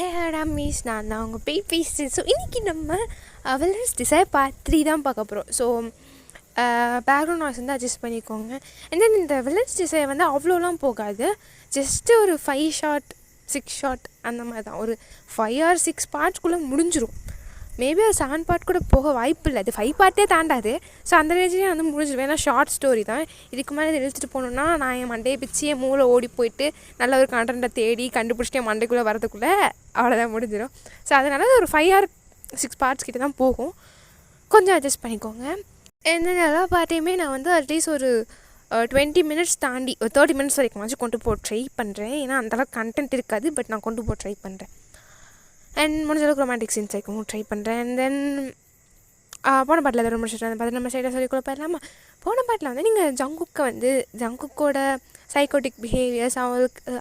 ஹேடா maize நான் தான் அவங்க போய் பேசுகிறேன். ஸோ இன்றைக்கி நம்ம வில்லன்ஸ் டிசைர் பார்ட் 3 தான் பார்க்க போகிறோம். ஸோ பேக்ரவுண்ட் நாய்ஸ் வந்து அட்ஜஸ்ட் பண்ணிக்கோங்க. அண்ட் தென் இந்த வில்லன்ஸ் டிசைர் வந்து அவ்வளோலாம் போகாது, ஜஸ்ட்டு ஒரு 5 ஷார்ட் 6 ஷார்ட் அந்த மாதிரி தான். ஒரு 5 or 6 பார்ட்ஸ்குள்ளே முடிஞ்சிடும். மேபி ஒரு 7 பார்ட் கூட போக வாய்ப்பு இல்லை, அது 5 பார்ட்டே தாண்டாது. ஸோ அந்த ரேஞ்சிலே வந்து முடிஞ்சிடும். ஏன்னா ஷார்ட் ஸ்டோரி தான். இதுக்கு மேலே இதை இழுத்துட்டு போகணுன்னா நான் என் மண்டையை பிச்சு என் மூளை ஓடி போயிட்டு நல்ல ஒரு கண்டென்ட்டை தேடி கண்டுபிடிச்சிட்டு என் மண்டைக்குள்ளே வரதுக்குள்ளே அவ்வளோதான் முடிஞ்சிடும். ஸோ அதனால் ஒரு 5 or 6 பார்ட்ஸ் கிட்ட தான் போகும். கொஞ்சம் அட்ஜஸ்ட் பண்ணிக்கோங்க. என்ன எல்லா பார்ட்டையுமே நான் வந்து அட்லீஸ்ட் ஒரு 20 மினிட்ஸ் தாண்டி ஒரு 30 மினிட்ஸ் வரைக்கும் கொண்டு போக ட்ரை பண்ணுறேன். ஏன்னா அந்தளவுக்கு கண்டென்ட் இருக்காது, பட் நான் கொண்டு போக ட்ரை பண்ணுறேன். அண்ட் முடிஞ்ச அளவுக்கு ரொமான்டிக் சீன்ஸ் வைக்கவும் ட்ரை பண்ணுறேன். அண்ட் தென் போன பாட்டில் எதாவது முடிச்சுட்டு பார்த்து நம்ம சைடாக சொல்லி கூட போயிடலாமா. போன பாட்டில் வந்து நீங்கள் ஜங்குக்கோட சைக்கோட்டிக் பிஹேவியர்ஸ்,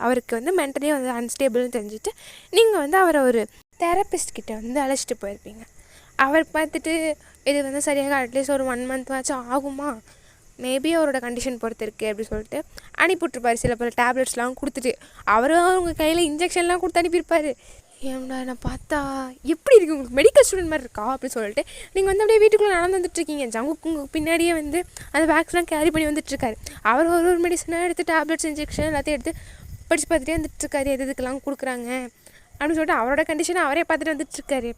அவருக்கு வந்து மென்டலி வந்து அன்ஸ்டேபிள்னு தெரிஞ்சுட்டு நீங்கள் வந்து அவரை ஒரு தெரப்பிஸ்ட் கிட்டே வந்து அழைச்சிட்டு போயிருப்பீங்க. அவர் பார்த்துட்டு இது வந்து சரியாக அட்லீஸ்ட் ஒரு 1 month ஆச்சும் ஆகுமா, மேபி அவரோட கண்டிஷன் பொறுத்து இருக்குது அப்படி சொல்லிட்டு அனுப்பிவிட்ருப்பார். சில பல டேப்லெட்ஸ்லாம் கொடுத்துட்டு அவரும் அவங்க கையில் இன்ஜெக்ஷன்லாம் கொடுத்து அனுப்பியிருப்பார். ஏன்டா நான் பார்த்தா எப்படி இருக்குது, உங்களுக்கு மெடிக்கல் ஸ்டூடெண்ட் மாதிரி இருக்கா அப்படின்னு சொல்லிட்டு நீங்கள் வந்து அப்படியே வீட்டுக்குள்ளே நடந்து வந்துட்டுருக்கீங்க. ஜங்குக்கு உங்களுக்கு பின்னாடியே வந்து அந்த பேக்ஸ்லாம் கேரி பண்ணி வந்துட்டுருக்காரு. அவர் ஒரு மெடிசனாக எடுத்து டேப்லெட்ஸ் இன்ஜெக்ஷன் எல்லாத்தையும் எடுத்து படித்து பார்த்துட்டே வந்துட்டுருக்காரு. இதுக்கெல்லாம் கொடுக்குறாங்க அப்படின்னு சொல்லிட்டு அவரோட கண்டிஷனை அவரே பார்த்துட்டு வந்துட்டுருக்காரு.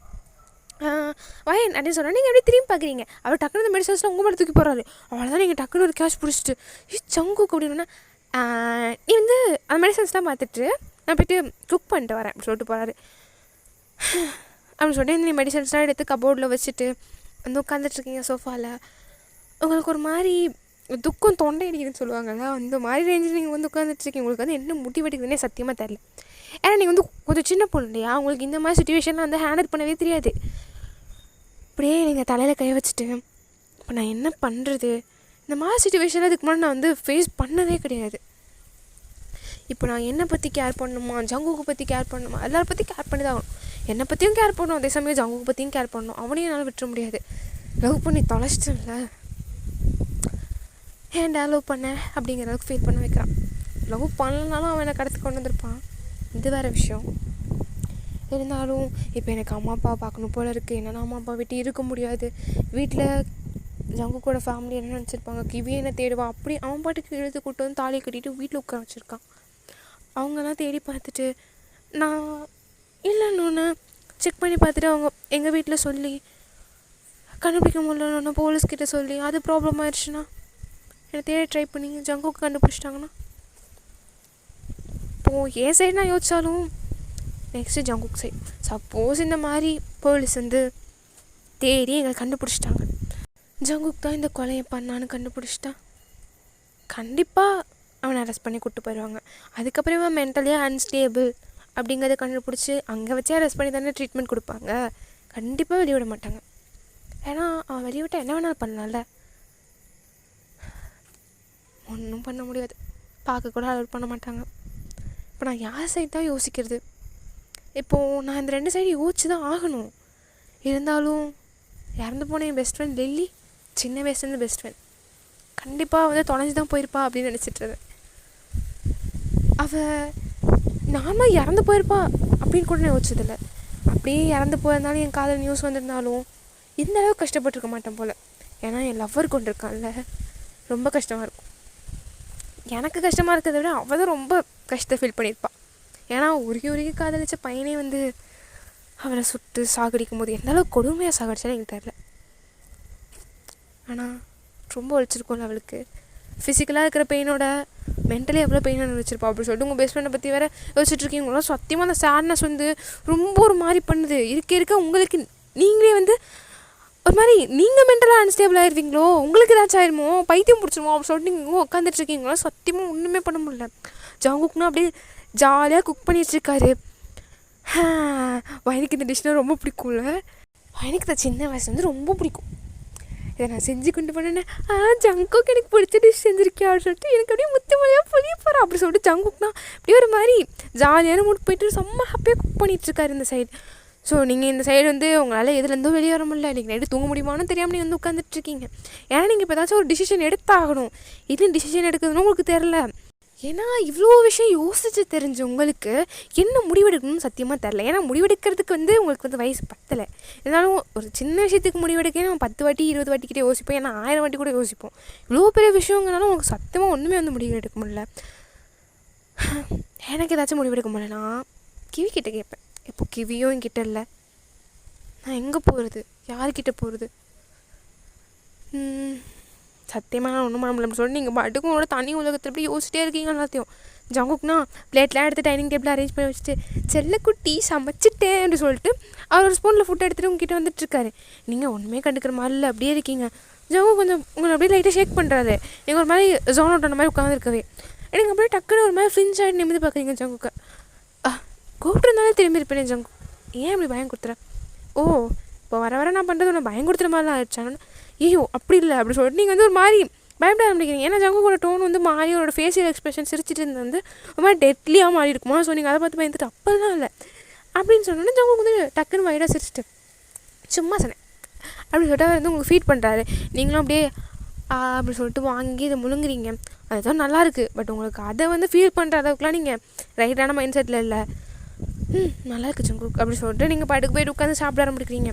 வயன் அப்படின்னு சொன்னால் நீங்கள் அப்படியே திரும்பி பார்க்குறீங்க. அவர் டக்குனு அந்த மெடிசன்ஸ்லாம் உங்கள் மேலே தூக்கி போகிறாரு. அவ்வளோதான் நீங்கள் டக்குன்னு ஒரு கேஷ் பிடிச்சிட்டு ஜங்குக்கு அப்படின்னா நீ வந்து அந்த மெடிசன்ஸ்லாம் பார்த்துட்டு நான் போய்ட்டு குக் பண்ணிட்டு வரேன் அப்படின்னு சொல்லிட்டு போகிறாரு. அப்படின்னு சொல்லிட்டு நீ மெடிசன்ஸ்லாம் எடுத்து கபோர்டில் வச்சுட்டு வந்து உட்காந்துட்ருக்கீங்க சோஃபாவில். உங்களுக்கு ஒரு மாதிரி துக்கம் தொண்டை அடிக்குதுன்னு சொல்லுவாங்கல்ல, அந்த மாதிரி ரேஞ்சில் நீங்கள் வந்து உட்காந்துட்ருக்கீங்க. உங்களுக்கு வந்து என்ன மோட்டிவேட்டுக்குதுன்னே சத்தியமாக தெரில. ஏன்னா நீங்கள் வந்து கொஞ்சம் சின்ன பொண்ணு இல்லையா, உங்களுக்கு இந்த மாதிரி சுச்சுவேஷன்லாம் வந்து ஹேண்டில் பண்ணவே தெரியாது. அப்படியே நீங்கள் தலையில் கை வச்சுட்டு இப்போ நான் என்ன பண்ணுறது, இந்த மாதிரி சுச்சுவேஷனில் இதுக்கு முன்னாடி நான் வந்து ஃபேஸ் பண்ணதே கிடையாது. இப்போ நான் என்னை பற்றி கேர் பண்ணணுமா, ஜங்குக்கு பற்றி கேர் பண்ணணுமா, எல்லாரை பற்றி கேர் பண்ணி தான் ஆகணும். என்னை பற்றியும் கேர் பண்ணணும், அதே சமயம் ஜங்குக்கு பற்றியும் கேர் பண்ணணும். அவனையும் என்னால் விட்டுற முடியாது. லவ் பண்ணி தொலைச்சிட்டேன்ல, ஏன்டா லவ் பண்ண அப்படிங்கிற அளவுக்கு ஃபீல் பண்ண வைக்கிறான். லவ் பண்ணலனாலும் அவனை கடத்தி கொண்டு வந்திருப்பான், இது வேறு விஷயம். இருந்தாலும் இப்போ எனக்கு அம்மா அப்பா பார்க்கணும் போல் இருக்குது. என்னென்னா அம்மா அப்பா விட்டு இருக்க முடியாது. வீட்டில் ஜங்குக்கோட ஃபேமிலி என்ன நினச்சிருப்பாங்க, கிவி என்ன தேடுவா, அப்படி அவன் பாட்டுக்கு எழுத்து கூட்டு வந்து தாலியை கட்டிட்டு வீட்டில் உட்கார வச்சுருக்கான். அவங்கெல்லாம் தேடி பார்த்துட்டு நான் இல்லைன்னு செக் பண்ணி பார்த்துட்டு அவங்க எங்கள் வீட்டில் சொல்லி கண்டுபிடிக்க முடியலன்னு போலீஸ்கிட்ட சொல்லி அது ப்ராப்ளம் ஆயிடுச்சுன்னா என்னை தேடி ட்ரை பண்ணி ஜங்குக்கு கண்டுபிடிச்சிட்டாங்கன்னா இப்போது என் சைடு நான் யோசித்தாலும் நெக்ஸ்ட்டு ஜங்குக் சைடு. சப்போஸ் இந்த மாதிரி போலீஸ் வந்து தேடி எங்களை கண்டுபிடிச்சிட்டாங்க, ஜங்குக் தான் இந்த கொலையை பண்ணான்னு கண்டுபிடிச்சிட்டான், கண்டிப்பாக அவனை அரெஸ்ட் பண்ணி கூப்பிட்டு போயிடுவாங்க. அதுக்கப்புறமா மென்டலியாக அன்ஸ்டேபிள் அப்படிங்கிறத கண்டுபிடிச்சி அங்கே வச்சே அரெஸ்ட் பண்ணி தானே ட்ரீட்மெண்ட் கொடுப்பாங்க. கண்டிப்பாக வெளியிட மாட்டாங்க. ஏன்னா அவன் வெளியிட்டால் என்ன வேணாலும் பண்ணலாம்ல, ஒன்றும் பண்ண முடியாது, பார்க்க கூட அலோட் பண்ண மாட்டாங்க. இப்போ நான் யார் சைடு தான் யோசிக்கிறது? இப்போது நான் இந்த 2 சைடு யோசிச்சு தான் ஆகணும். இருந்தாலும் இறந்து போன என் பெஸ்ட் ஃப்ரெண்ட் லில்லி, சின்ன வயசுலேருந்து பெஸ்ட் ஃப்ரெண்ட், கண்டிப்பாக வந்து தொலைஞ்சி தான் போயிருப்பா அப்படின்னு நினச்சிட்ருந்தேன். அவள் நானும் இறந்து போயிருப்பா அப்படின்னு கூட நான் யோசிச்சதில்லை. அப்படியே இறந்து போயிருந்தாலும் என் காதில் நியூஸ் வந்திருந்தாலும் இந்த அளவுக்கு கஷ்டப்பட்டுருக்க மாட்டேன் போல். ஏன்னா என் லவ்வர் கொண்டு இருக்கான்ல, ரொம்ப கஷ்டமாக இருக்கும். எனக்கு கஷ்டமாக இருக்கிறத விட அவள் தான் ரொம்ப கஷ்டத்தை ஃபீல் பண்ணியிருப்பாள். ஏன்னா உருகி காதலிச்ச பையனே வந்து அவனை சுட்டு சாகடிக்கும் போது எந்த அளவுக்கு கொடுமையாக சாகடிச்சாலும் எனக்கு தெரியல. ஆனால் ரொம்ப ஒழிச்சிருக்கோம்ல அவளுக்கு. ஃபிசிக்கலாக இருக்கிற பெயினோட மென்டலி எவ்வளோ பெயின் அனுபவிச்சிருப்பா அப்படின்னு சொல்லிட்டு உங்கள் பெஸ்ட் ஃப்ரெண்டை பற்றி வேறு யோசிச்சுட்ருக்கீங்களா. சத்தியமாக அந்த சேட்னஸ் வந்து ரொம்ப ஒரு மாதிரி பண்ணுது. இருக்க உங்களுக்கு நீங்களே வந்து ஒரு மாதிரி நீங்கள் மென்டலாக அன்ஸ்டேபிள் ஆகிருவீங்களோ, உங்களுக்கு ஏதாச்சும் ஆயிருமோ, பைத்தியம் பிடிச்சிருமோ அப்படின்னு சொல்லிட்டு நீங்கள் உட்காந்துட்ருக்கீங்களோ. சத்தியமாக ஒன்றுமே பண்ண முடியல. ஜங்குக்குன்னா அப்படியே ஜாலியாக குக் பண்ணிகிட்ருக்காரு. எனக்கு இந்த டிஷ்னால் ரொம்ப பிடிக்கும்ல, எனக்கு இந்த சின்ன வயசு வந்து ரொம்ப பிடிக்கும். இதை நான் செஞ்சு கொண்டு போனேன்னே ஜங்குக்கு எனக்கு பிடிச்ச டிஷ் செஞ்சுருக்கேன் அப்படின்னு சொல்லிட்டு எனக்கு அப்படியே முத்துமலையாக புரிய போகிறேன் அப்படி சொல்லிட்டு ஜங்குக்குனா அப்படியே ஒரு மாதிரி ஜாலியான மூட் போயிட்டு செம்ம ஹாப்பியாக குக் பண்ணிகிட்ருக்காரு இந்த சைடு. ஸோ நீங்கள் இந்த சைடு வந்து உங்களால் எதுலேருந்தும் வெளியே வர முடியல, நீங்கள் நைட்டு தூங்க முடியுமான்னு தெரியாமல் நீங்கள் வந்து உட்காந்துட்ருக்கீங்க. ஏன்னா நீங்கள் இப்போ ஏதாச்சும் ஒரு டிசிஷன் எடுத்தாகணும். இது டிசிஷன் எடுக்கிறதுன்னு உங்களுக்கு தெரில. ஏன்னா இவ்வளோ விஷயம் யோசிச்சு தெரிஞ்ச உங்களுக்கு என்ன முடிவெடுக்கணும்னு சத்தியமாக தெரில. ஏன்னா முடிவெடுக்கிறதுக்கு உங்களுக்கு வயசு பத்தலை. இருந்தாலும் ஒரு சின்ன விஷயத்துக்கு முடிவெடுக்க நம்ம 10 வாட்டி 20 வாட்டிக்கிட்டே யோசிப்போம். ஏன்னா 1000 வாட்டி கூட யோசிப்போம். இவ்வளோ பெரிய விஷயங்கனாலும் உங்களுக்கு சத்தியமாக ஒன்றுமே முடிவெடுக்க முடியல. எனக்கு ஏதாச்சும் முடிவெடுக்க முடியலனா கிட்ட கேட்பேன். இப்போ கிவியும் என்கிட்ட இல்லை, நான் எங்கே போகிறது, யார்கிட்ட போகிறது? சத்தியமாக நான் ஒன்றும் பண்ண முடியல சொல்லி நீங்கள் பாட்டுக்கும் உங்களோட தனி உலகத்தில் எப்படி யோசிச்சிட்டே இருக்கீங்க எல்லாத்தையும். ஜங்குக்னா பிளேட்லாம் எடுத்து டைனிங் டேபிள் அரேஞ்ச் பண்ணி வச்சுட்டு செல்லக்குட்டி சமைச்சிட்டேன் அப்படின்னு சொல்லிட்டு அவர் ஒரு ஸ்பூனில் ஃபுட் எடுத்துகிட்டு உங்ககிட்ட வந்துட்டுருக்காரு. நீங்கள் ஒன்றுமே கண்டுக்கிற மாதிரி இல்லை, அப்படியே இருக்கீங்க. ஜங்கு கொஞ்சம் உங்களை அப்படியே லைட்டாக ஷேக் பண்ணுறாரு. நீங்கள் ஒரு மாதிரி ஜோன் அவுட் ஆன மாதிரி உட்காந்துருக்கவே எனக்கு அப்படியே டக்குன்னு ஒரு மாதிரி ஃப்ரிஞ்ச் ஆகிட்டு நிமிந்து பார்க்குறீங்க. ஜங்குக்கு கூப்பிட்டுருந்தாலே திரும்பி இருப்பேன். ஜங்கு ஏன் அப்படி பயம் கொடுத்துறேன்? ஓ இப்போ வர வர நான் பண்ணுறது ஒன்று பயம் கொடுத்துற மாதிரிலாம் ஆயிடுச்சானு. ஐயோ அப்படி இல்லை அப்படி சொல்லிட்டு நீங்கள் ஒரு மாதிரி பயப்பட ஆரம்பிக்கிறீங்க. ஏன்னா ஜங்குக்கோட டோன் மாறி அவரோட ஃபேஷியல் எக்ஸ்பிரஷன் சிரிச்சிட்டு இருந்தது ஒரு மாதிரி டெட்லியாக மாறி இருக்குமா. ஸோ நீங்கள் அதை பார்த்து பயந்துட்டு அப்போல்லாம் இல்லை அப்படின்னு சொன்னோன்னே ஜங்கு டக்குன்னு வைடாக சிரிச்சிட்டு சும்மா சொன்னேன் அப்படி சொல்லிட்டு உங்களுக்கு ஃபீட் பண்ணுறாரு. நீங்களும் அப்படியே அப்படி சொல்லிட்டு வாங்கி இதை முழுங்குறீங்க. அதுதான் நல்லாயிருக்கு. பட் உங்களுக்கு அதை ஃபீல் பண்ணுற அளவுக்குலாம் நீங்கள் ரைட்டான மைண்ட் செட்டில் இல்லை. நல்லா இருக்குது ஜங்குக் அப்படி சொல்லிட்டு நீங்கள் பாட்டுக்கு போய்ட்டு உட்காந்து சாப்பிட ஆரம்பிக்கிறீங்க.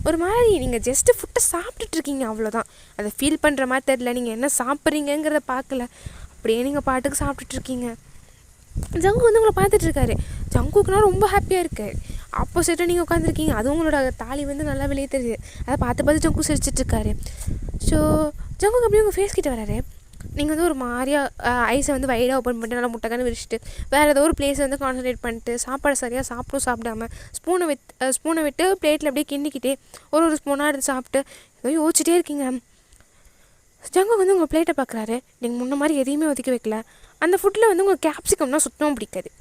ஒரு மாதிரி நீங்கள் ஜஸ்ட்டு ஃபுட்டை சாப்பிட்டுட்ருக்கீங்க, அவ்வளோதான். அதை ஃபீல் பண்ணுற மாதிரி தெரில. நீங்கள் என்ன சாப்பிட்றீங்கிறத பார்க்கல, அப்படியே நீங்கள் பாட்டுக்கு சாப்பிட்டுட்ருக்கீங்க. ஜங்கு உங்களை பார்த்துட்ருக்காரு. ஜங்குக்குனா ரொம்ப ஹாப்பியாக இருக்குது. ஆப்போசிட்டாக நீங்கள் உட்காந்துருக்கீங்க. அது உங்களோட தாலி நல்லா வெளியே தெரியுது. அதை பார்த்து ஜங்கு சிரிச்சிட்ருக்காரு. ஸோ ஜங்குக்கு அப்படியே உங்கள் ஃபேஸ் கிட்ட வராரு. நீங்கள் ஒரு மாதிரியாக ஐஸை வைடாக ஓப்பன் பண்ணிட்டு நல்லா முட்டைக்கான விரிச்சிட்டு வேறு ஏதோ ஒரு பிளேஸை கான்சன்ட்ரேட் பண்ணிட்டு சாப்பாடு சரியாக சாப்பிடாம ஸ்பூனை விட்டு பிளேட்டில் அப்படியே கிண்டிக்கிட்டே ஒரு ஸ்பூனாக எடுத்து சாப்பிட்டு ஏதோ யோசிச்சிட்டே இருக்கீங்க. ஜங்கு உங்கள் பிளேட்டை பார்க்குறாரு. நீங்கள் முன்ன மாதிரி எதையுமே ஒதுக்கி வைக்கல. அந்த ஃபுட்டில் உங்களுக்கு கேப்சிகம்னா சுத்தமாக பிடிக்காது.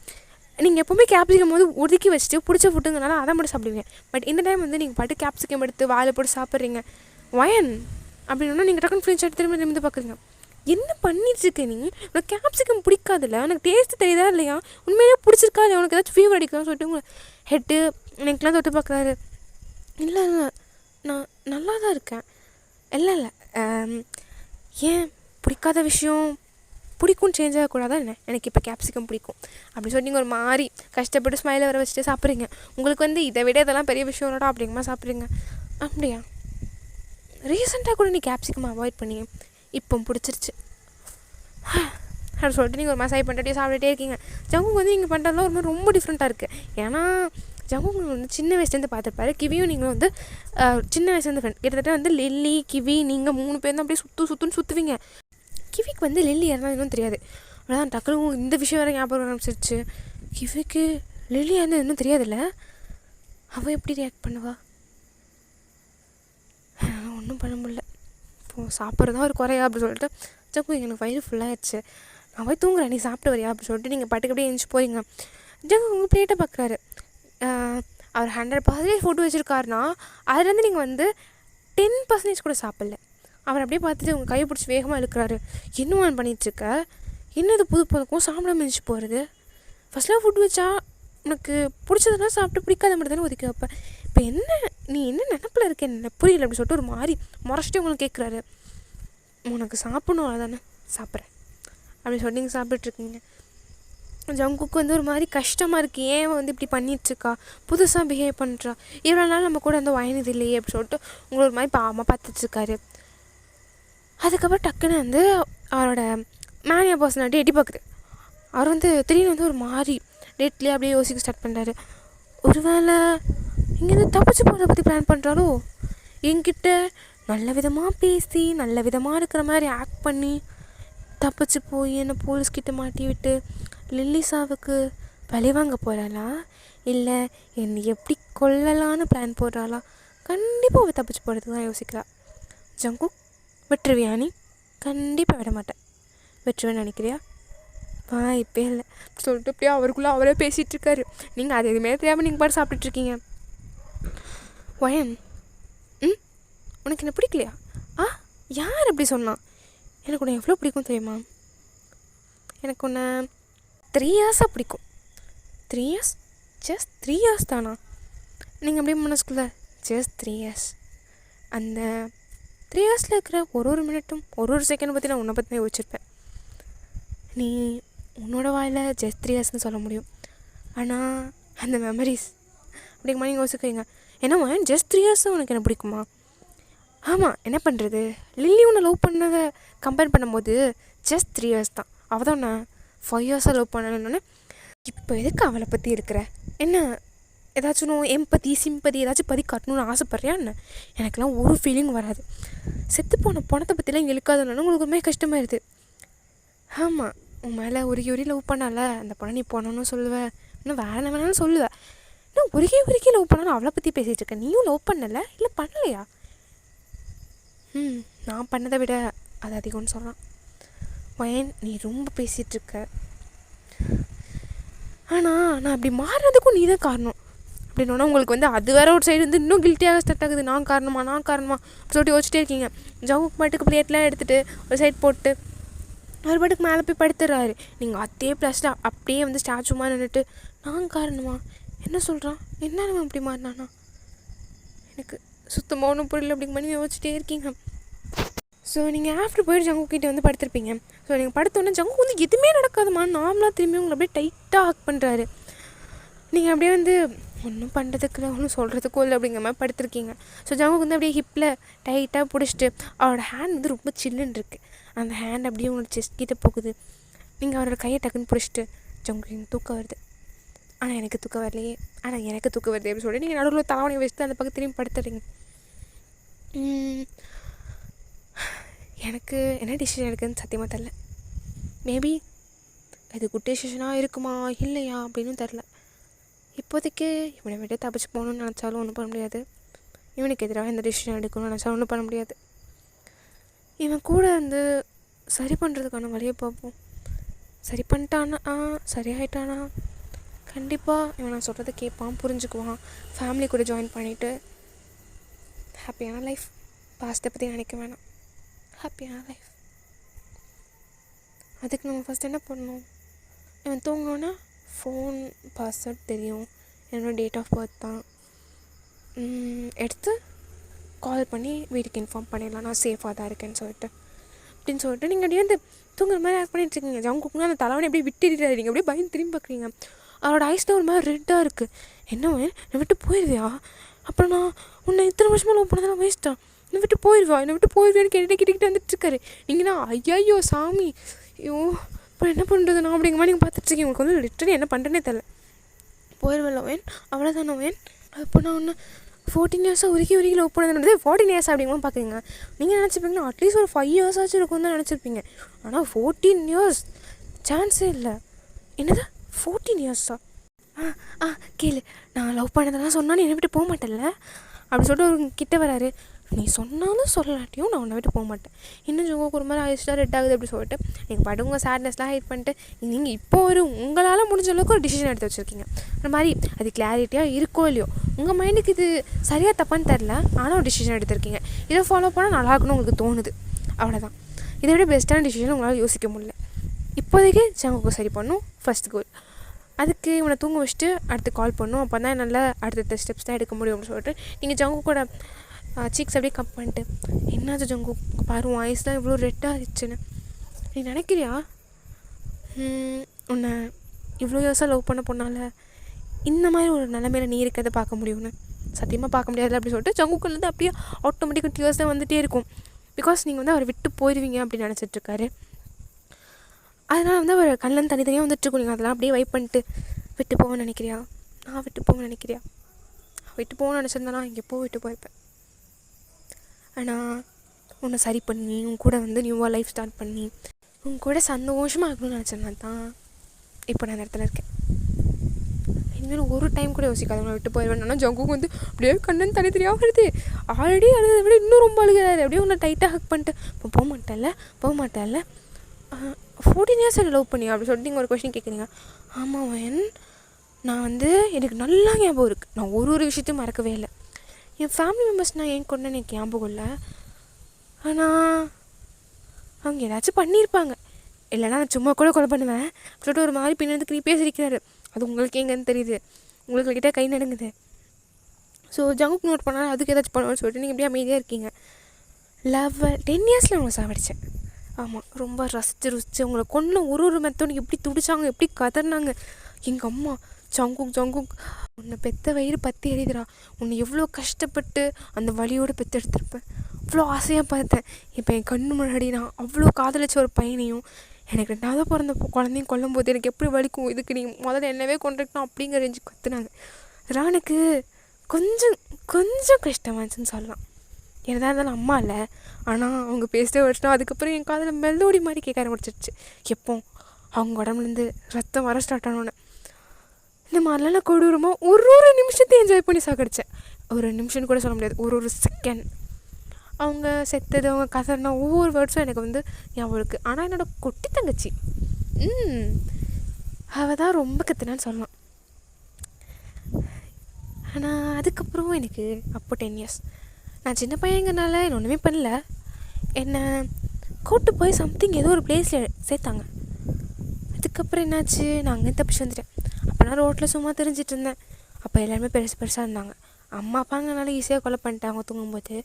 நீங்கள் எப்போவுமே கேப்சிகம் ஒதுக்கி வச்சுட்டு பிடிச்ச ஃபுட்டுங்கனால அதை மட்டும் சாப்பிடுவீங்க. பட் இந்த டைம் நீங்கள் பாட்டு கேப்சிகம் எடுத்து வாயில் போட்டு சாப்பிட்றீங்க. வயன் அப்படின்னா நீங்கள் டக்குன்னு ஃப்ரெண்ட்ஸ் எடுத்து திரும்ப நிமிந்து பார்க்குறீங்க. என்ன பண்ணிட்டுருக்க நீ? உனக்கு கேப்சிகம் பிடிக்காதுல்ல, உனக்கு டேஸ்ட்டு தெரியுதா இல்லையா, உண்மையிலே பிடிச்சிருக்கா இல்லையா, உனக்கு ஏதாச்சும் ஃபீவர் அடிக்கலாம் சொல்லிட்டு உங்களை ஹெட்டு எனக்குலாம் தொட்டு பார்க்குறாரு. இல்லை நான் நல்லா தான் இருக்கேன். இல்லை ஏன் பிடிக்காத விஷயம் பிடிக்கும் சேஞ்ச் ஆகக்கூடாதா என்ன? எனக்கு இப்போ கேப்சிகம் பிடிக்கும் அப்படின்னு சொல்லி நீங்கள் ஒரு மாதிரி கஷ்டப்பட்டு ஸ்மைலை வர வச்சுட்டு சாப்பிட்றீங்க. உங்களுக்கு இதை விட இதெல்லாம் பெரிய விஷயம் இல்லடா அப்படிங்கமா சாப்பிட்றீங்க. அப்படியா? ரீசெண்டாக கூட நீ கேப்சிகம் அவாய்ட் பண்ணி இப்போ பிடிச்சிருச்சு அப்படின்னு சொல்லிட்டு நீங்கள் ஒரு மசாய் பண்ணிட்டே சாப்பிட்டுட்டே இருக்கீங்க. ஜங்கு நீங்கள் பண்ணுறதுலாம் ஒரு மாதிரி ரொம்ப டிஃப்ரெண்ட்டாக இருக்குது. ஏன்னா ஜங்கு சின்ன வயசுலேருந்து பார்த்துருப்பாரு. கிவியும் நீங்களும் சின்ன வயசுலேருந்து ஃப்ரெண்ட். கிட்டத்தட்ட லில்லி கிவி நீங்கள் 3 பேர் தான் அப்படியே சுற்றுன்னு சுற்றுவீங்க. கிவிக்கு லில்லி யாருன்னா இன்னும் தெரியாது. அதான் டக்குனு இந்த விஷயம் வேறு ஞாபகம் ஆரம்பிச்சிருச்சு. கிவிக்கு லில்லி யாருன்னு இன்னும் தெரியாதுல்ல, அவள் எப்படி ரியாக்ட் பண்ணுவா? ஒன்றும் பண்ண முடியல. இப்போது சாப்பிட்றதா ஒரு குறையா அப்படின்னு சொல்லிட்டு ஜங்கு எனக்கு வயிறு ஃபுல்லாகிடுச்சு, நான் போய் தூங்குறேன், நீ சாப்பிட்டு வரியா அப்படின்னு சொல்லிட்டு நீங்கள் பாட்டுக்கு அப்படியே எழுந்துச்சி போகிறீங்க. ஜங்கு உங்கள் பிளேட்டை பார்க்குறாரு. அவர் 100% ஃபுட்டு வச்சுருக்காருனா அதுலேருந்து நீங்கள் 10% கூட சாப்பிடல. அவர் அப்படியே பார்த்துட்டு உங்கள் கையை பிடிச்சி வேகமாக இழுக்கிறாரு. என்ன பண்ணிகிட்ருக்க? என்னது புது பழக்கம் சாப்பிடாம எழுந்துச்சி போகிறது? ஃபஸ்ட்லாம் ஃபுட் வச்சா உனக்கு பிடிச்சதெல்லாம் சாப்பிட்டு பிடிக்காத மட்டும் தானே ஒதுக்கி வைப்பேன். இப்போ நீ என்ன நினப்பில் இருக்க, என்ன புரியல அப்படி சொல்லிட்டு ஒரு மாதிரி முறைச்சிட்டு உங்களுக்கு கேட்குறாரு. உனக்கு சாப்பிடணும் அதானே, சாப்பிட்றேன் அப்படி சொல்லி நீங்கள் சாப்பிட்டுட்ருக்கீங்க. ஜங்குக்கு ஒரு மாதிரி கஷ்டமாக இருக்குது. ஏன் இப்படி பண்ணிகிட்ருக்கா, புதுசாக பிஹேவ் பண்ணுறா, இவ்வளோ நாள் நம்ம கூட வயனது இல்லையே அப்படி சொல்லிட்டு உங்களை ஒரு மாதிரி பாவமாக பார்த்துட்ருக்காரு. அதுக்கப்புறம் டக்குன்னு அவரோட மேனியா பர்சனாலிட்டி எட்டி பார்க்குது. அவர் திடீர்னு ஒரு மாதிரி டேட்லேயே அப்படியே யோசிக்க ஸ்டார்ட் பண்ணுறாரு. ஒரு வேளை இங்கேருந்து தப்பிச்சு போகிறத பற்றி பிளான் பண்ணுறாரோ? என்கிட்ட நல்ல விதமாக பேசி நல்ல விதமாக இருக்கிற மாதிரி ஆக்ட் பண்ணி தப்பிச்சு போய் என்னை போலீஸ்கிட்ட மாட்டி விட்டு லில்லி சாவுக்கு பழி வாங்க போகிறாளா, இல்லை என்னை எப்படி கொல்லலான்னு பிளான் போடுறாளா? கண்டிப்பாக அவள் தப்பிச்சு போகிறதுக்கு தான் யோசிக்கிறா. ஜங்கு விட்டுருவியா நீ? கண்டிப்பாக விட மாட்டேன். விட்டுருவேன்னு நினைக்கிறியா? வாய்ப்பே இல்லை சொல்லிட்டு அப்படியே அவருக்குள்ளே அவரே பேசிகிட்ருக்காரு. நீங்கள் அது எதுவுமே தெரியாமல் நீங்கள் பாட்டு சாப்பிட்டுட்ருக்கீங்க. வயன் உனக்கு என்ன பிடிக்கலையா? யார் அப்படி சொன்னான்? எனக்கு உன்னை எவ்வளோ பிடிக்கும் தெரியுமா? எனக்கு உன்னை 3 இயர்ஸாக பிடிக்கும். 3 இயர்ஸ்? ஜஸ்ட் 3 இயர்ஸ் தானா? நீங்கள் அப்படியே மனசுக்குள்ள ஜஸ்ட் 3 இயர்ஸ். அந்த 3 இயர்ஸில் இருக்கிற ஒரு மினிட்டும் ஒரு செகண்டை பற்றி நான் உன்னை பற்றி தான் யோசிச்சிருப்பேன். நீ உன்னோட வாயில் ஜஸ்ட் 3 இயர்ஸ்னு சொல்ல முடியும். ஆனால் அந்த மெமரிஸ் அப்படிங்கிற மாதிரி யோசிக்கிறீங்க. ஏன்னா ஜஸ்ட் 3 இயர்ஸ் தான் உனக்கு என்ன பிடிக்குமா? ஆமாம், என்ன பண்ணுறது, லில்லி உன்னை லவ் பண்ணதை கம்பேர் பண்ணும்போது ஜஸ்ட் 3 இயர்ஸ் தான். அவள் தான் நான் 5 இயர்ஸாக லவ் பண்ணணுன்னு. இப்போ எதுக்கு அவளை பற்றி இருக்கிற? என்ன ஏதாச்சும் எம்பதி சிம்பதி ஏதாச்சும் பதி காட்டணும்னு ஆசைப்பட்றியா என்ன? எனக்கெல்லாம் ஒரு ஃபீலிங் வராது. செத்து போன பணத்தை பற்றிலாம் இழுக்காதுன்னு உங்களுக்கு ரொம்ப கஷ்டமாயிருது. ஆமாம், உன் மேலே உருகி லவ் பண்ணால அந்த பணம் நீ போனோன்னு சொல்லுவேன், இன்னும் வேறு என்ன வேணாலும் சொல்லுவேன். இன்னும் உருகி லவ் பண்ணாலும் அவளை பற்றி பேசிகிட்டு இருக்கேன். நீயும் லவ் பண்ணலை இல்லை பண்ணலையா? நான் பண்ணதை விட அது அதிகம்னு சொல்கிறான். வயன், நீ ரொம்ப பேசிகிட்ருக்க. ஆனால் நான் அப்படி மாறுறதுக்கும் நீ தான் காரணம் அப்படின்னா உங்களுக்கு அது வேறு ஒரு சைடு இன்னும் கில்ட்டியாக ஸ்டார்ட் ஆகுது. நான் காரணமா சொல்லிட்டு யோசிச்சிட்டே இருக்கீங்க. ஜவுக்கு பாட்டுக்கு பிளேட்லாம் எடுத்துகிட்டு ஒரு சைட் போட்டு அவர் பாட்டுக்கு மேலே போய் படுத்துடுறாரு. நீங்கள் அதே ப்ளஸ்ட்டு அப்படியே ஸ்டாச்சுமா நின்றுட்டு நான் காரணமா என்ன சொல்கிறான், என்ன நம்ம அப்படி மாறினானா, எனக்கு சுத்தமாக ஒன்றும் புரியல அப்படிங்க பண்ணி யோசிச்சிட்டே இருக்கீங்க. ஸோ நீங்கள் ஆஃப்டர் போய்ட்டு ஜங்குக்கிட்ட படுத்திருப்பீங்க. ஸோ நீங்கள் படுத்தோன்னே ஜங்கு எதுவுமே நடக்காதுமா, நார்மலாக திரும்பி உங்களை அப்படியே டைட்டாக ஹக் பண்ணுறாரு. நீங்கள் அப்படியே ஒன்றும் பண்ணுறதுக்கு இல்லை, ஒன்றும் சொல்கிறதுக்கும் இல்லை அப்படிங்கிற மாதிரி படுத்திருக்கீங்க. ஸோ ஜங்குக்கு அப்படியே ஹிப்பில் டைட்டாக பிடிச்சிட்டு அவரோட ஹேண்ட் ரொம்ப சில்லுன்னு இருக்குது. அந்த ஹேண்ட் அப்படியே உங்களோட செஸ்ட் கிட்டே போகுது. நீங்கள் அவரோட கையை டக்குன்னு பிடிச்சிட்டு ஜங்கு எனக்கு தூக்கம் வருது, ஆனால் எனக்கு தூக்கம் வரலையே, ஆனால் எனக்கு தூக்கம் வருது அப்படின்னு சொல்லிட்டு நீங்கள் நடுவில் தலைவணி வச்சுட்டு அந்த பக்கம் திரும்பி படுத்துறீங்க. எனக்கு என்ன டிசிஷன் எடுக்குதுன்னு சத்தியமாக தெரில. மேபி அது குட் டிசிஷனாக இருக்குமா இல்லையா அப்படின்னு தெரில. இப்போதைக்கு இவனை விட தப்பிச்சு போகணுன்னு நினச்சாலும் ஒன்றும் பண்ண முடியாது. இவனுக்கு எதிராக எந்த டிசிஷன் எடுக்கணும்னு நினச்சாலும் ஒன்றும் பண்ண முடியாது. இவன் கூட சரி பண்ணுறதுக்கான வழியை பார்ப்போம். சரி பண்ணிட்டானா, சரியாயிட்டானா, கண்டிப்பாக இவன் நான் சொல்கிறத கேட்பான், புரிஞ்சுக்குவான், ஃபேமிலி கூட ஜாயின் பண்ணிவிட்டு ஹாப்பியான லைஃப். பாஸ்ட்டை பற்றி நினைக்க வேணாம், ஹாப்பியான லைஃப். அதுக்கு நம்ம ஃபஸ்ட் என்ன பண்ணணும், இவன் தூங்கினோன்னா ஃபோன் பாஸ்வேர்ட் தெரியும், என்னோடய டேட் ஆஃப் பர்த் தான் எடுத்து கால் பண்ணி வீட்டுக்கு இன்ஃபார்ம் பண்ணிடலாம், நான் சேஃபாக தான் இருக்கேன்னு சொல்லிட்டு அப்படின்னு சொல்லிட்டு நீங்கள் அப்படியே தூங்குற மாதிரி ஆக்ட் பண்ணிட்டுருக்கீங்க. ஜங்குக்கு அந்த தலைவனை அப்படியே விட்டுடுறாருங்க. அப்படியே பயந்து திரும்பி பார்க்குறீங்க. அவரோட ஐஸ்லாம் ஒரு மாதிரி ரெட்டாக இருக்குது. என்ன என்னை விட்டு போயிடுவியா? அப்புறம் நான் உன்னை இத்தனை வருஷமாக லவ் பண்ணதெல்லாம் வேஸ்ட்டாக, என்னை விட்டு போயிடுவியான்னு கேட்டுக்கிட்டு வந்துட்டுருக்காரு. நீங்கன்னா ஐயோ சாமி, ஐயோ அப்புறம் என்ன பண்ணுறது நான் அப்படிங்கிற மாதிரி நீங்கள் பார்த்துட்ருக்கீங்க. உங்களுக்கு லிட்டரலி என்ன பண்ணுறேனே தெரில. போயிடுவேன் வேன், அவ்வளோதானே வேன். அப்போ நான் ஒன்று 14 இயர்ஸாக உருகி லவ் பண்ணது 14 இயர்ஸ் அப்படிங்கலாம் பார்க்குறீங்க. நீங்கள் நினச்சிப்பீங்கன்னா அட்லீஸ்ட் ஒரு 5 இயர்ஸ் ஆச்சு இருக்கும் தான் நினச்சிருப்பீங்க. ஆனால் 14 இயர்ஸ் சான்ஸே இல்லை. என்னது 14 இயர்ஸா? கேளு, நான் லவ் பண்ணதெல்லாம் சொன்னாலும் என்னை விட்டு போக மாட்டேன்ல அப்படி சொல்லிட்டு ஒரு கிட்ட வராரு. நீ சொன்னாலும் சொல்லலாட்டியும் நான் உன்னை விட்டு போக மாட்டேன். இன்னும் ஜோக்கு ஒரு மாதிரி ஆயிடுச்சுட்டா ரெட் ஆகுது அப்படி சொல்லிட்டு நீங்கள் பாட்டு உங்கள் சேட்னஸ்லாம் ஹைட் பண்ணிட்டு நீங்கள் இப்போ உங்களால் முடிஞ்ச அளவுக்கு ஒரு டிசிஷன் எடுத்து வச்சுருக்கீங்க. அந்த மாதிரி அது கிளாரிட்டியாக இருக்கோ இல்லையோ, உங்கள் மைண்டுக்கு இது சரியாக தப்பான்னு தெரில, ஆனால் ஒரு டிசிஷன் எடுத்திருக்கீங்க. இதை ஃபாலோ பண்ணால் நல்லா இருக்குன்னு உங்களுக்கு தோணுது, அவ்வளோதான். இதை விட பெஸ்ட்டான டிசிஷன் உங்களால் யோசிக்க முடியல. இப்போதைக்கு ஜங்குக்கு சரி பண்ணும் ஃபர்ஸ்ட் கோல். அதுக்கு இவனை தூங்க வச்சுட்டு அடுத்து கால் பண்ணும். அப்போ தான் நல்லா அடுத்த ஸ்டெப்ஸ் தான் எடுக்க முடியும் அப்படின்னு சொல்லிட்டு நீங்கள் ஜங்கு கூட சீக்ஸ் அப்படியே கப் பண்ணிட்டு, என்னாச்சு ஜங்கு பாரு வாய்ஸ்லாம் இவ்வளோ ரெட்டாக இருந்துச்சுன்னு நீ நினைக்கிறியா? உன்னை இவ்வளோ இயர்ஸாக லவ் பண்ண பொண்ணால் இந்த மாதிரி ஒரு நிலைமையில நீ இருக்கிறத பார்க்க முடியும்னு சத்தியமாக பார்க்க முடியாது அப்படி சொல்லிட்டு ஜங்குக்குள்ளேருந்து அப்படியே ஆட்டோமேட்டிக்காக டியர்ஸ் தான் வந்துகிட்டே இருக்கும். பிகாஸ் நீங்கள் அவரை விட்டு போயிடுவீங்க அப்படின்னு நினச்சிட்ருக்காரு. அதனால் அவர் கண்ணில் தனித்தனியாக வந்துட்டுருக்கும். நீங்கள் அதெல்லாம் அப்படியே வைப் பண்ணிட்டு விட்டு போவேன்னு நினைக்கிறியா? நான் விட்டு போவேன்னு நினைக்கிறியா? விட்டு போகணும்னு நினச்சிருந்தேன்னா இங்கே விட்டு போயிருப்பேன். ஆனால் உன்னை சரி பண்ணி உன் கூட நியூவாக லைஃப் ஸ்டார்ட் பண்ணி உன் கூட சந்தோஷமாக இருக்கணும்னு நினச்சேன்னா தான் இப்போ நான் இடத்துல இருக்கேன். இனிமேல் ஒரு டைம் கூட யோசிக்காத உன்னை விட்டு போயிடுவேன். ஜங்குக்கு அப்படியே கண்ணன் தனித்தனியாக வருது. ஆல்ரெடி அழுதை விட இன்னும் ரொம்ப அழுகிறாரு. அப்படியே உன்னை டைட்டாக ஹக் பண்ணிட்டு இப்போ போக மாட்டேன்ல 14 இயர்ஸ் என்ன லவ் பண்ணியா அப்படி சொல்லிட்டு நீங்கள் ஒரு கொஸ்டின் கேட்குறீங்க. ஆமாம் வயன், நான் எனக்கு நல்லா ஞாபகம் இருக்குது. நான் ஒரு விஷயத்தையும் மறக்கவே இல்லை. என் ஃபேமிலி மெம்பர்ஸ் நான் ஏன் கொண்டு எனக்கு ஞாபகம் இல்லை. ஆனால் அவங்க ஏதாச்சும் பண்ணியிருப்பாங்க, இல்லைனா நான் சும்மா கூட கொலை பண்ணுவேன் சொல்லிட்டு ஒரு மாதிரி பின்னாடி க்ரீப்பியாக சிரிக்கிறாரு. அது உங்களுக்கு எங்கன்னு தெரியுது, உங்களுக்கு கிட்டே கை நடுங்குது. ஸோ ஜங்குக்கு நோட் பண்ணாலும் அதுக்கு ஏதாச்சும் பண்ணுவோன்னு சொல்லிட்டு நீங்கள் எப்படியே அமைதியாக இருக்கீங்க. 10 இயர்ஸில் உங்களை சாவடித்தேன். ஆமாம், ரொம்ப ரசித்து ருசித்து அவங்கள கொன்ன ஒரு மெத்தோடு எப்படி துடிச்சாங்க, எப்படி கதறினாங்க. எங்கள் அம்மா, ஜங்குக் ஜங்குக் உன்னை பெத்த வயிறு பற்றி எறிதுடா, உன்னை எவ்வளோ கஷ்டப்பட்டு அந்த வலியோடு பெற்றெடுத்திருப்பேன், அவ்வளோ ஆசையாக பார்த்தேன். இப்போ என் கண்ணு முன்னாடி நான் அவ்வளோ காதலிச்ச ஒரு பையனையும் எனக்கு 2வது பிறந்த குழந்தையும் கொல்லும் போது எனக்கு எப்படி வலிக்கும், இதுக்கு நீ முதல்ல என்னவே கொண்டிருக்கணும் அப்படிங்கிற ரேஞ்சு கற்றுனாங்க. அதெல்லாம் எனக்கு கொஞ்சம் கொஞ்சம் கஷ்டமாக இருந்துச்சுன்னு சொல்லலாம். என்னதான் இருந்தாலும் அம்மா இல்லை, ஆனால் அவங்க பேசிட்டே வச்சுட்டோம். அதுக்கப்புறம் என் காதில் மெலோடி மாதிரி கேட்க ஆரம்பிச்சிருச்சு. எப்போ அவங்க உடம்புலேருந்து ரத்தம் வர ஸ்டார்ட் ஆனோன்னு இந்த மாதிரிலாம் நான் கொடூரமாக ஒரு நிமிஷத்தையும் என்ஜாய் பண்ணி சாக்கடித்தேன். ஒரு நிமிஷம்னு கூட சொல்ல முடியாது, ஒரு செகண்ட். அவங்க செத்தது, அவங்க கதறின ஒவ்வொரு வேர்ட்ஸும் எனக்கு வந்து ஞாபகம் இருக்குது. ஆனால் என்னோடய குட்டி தங்கச்சி அவள் தான் ரொம்ப கற்றுனான்னு சொல்லலாம். ஆனால் அதுக்கப்புறம் எனக்கு அப்போ 10 years, நான் சின்ன பையங்கிறனால என்ன ஒன்றுமே பண்ணல. என்னை கூப்பிட்டு போய் சம்திங் ஏதோ ஒரு பிளேஸில் சேர்த்தாங்க. அதுக்கப்புறம் என்னாச்சு, நான் அங்கே தப்பிச்சு வந்துட்டேன். அப்போ நான் ரோட்டில் சும்மா தெரிஞ்சிட்டு இருந்தேன். அப்போ எல்லாருமே பெருசாக இருந்தாங்க. அம்மா அப்பாங்கனால ஈஸியாக கொலை பண்ணிட்டாங்க தூங்கும்போது.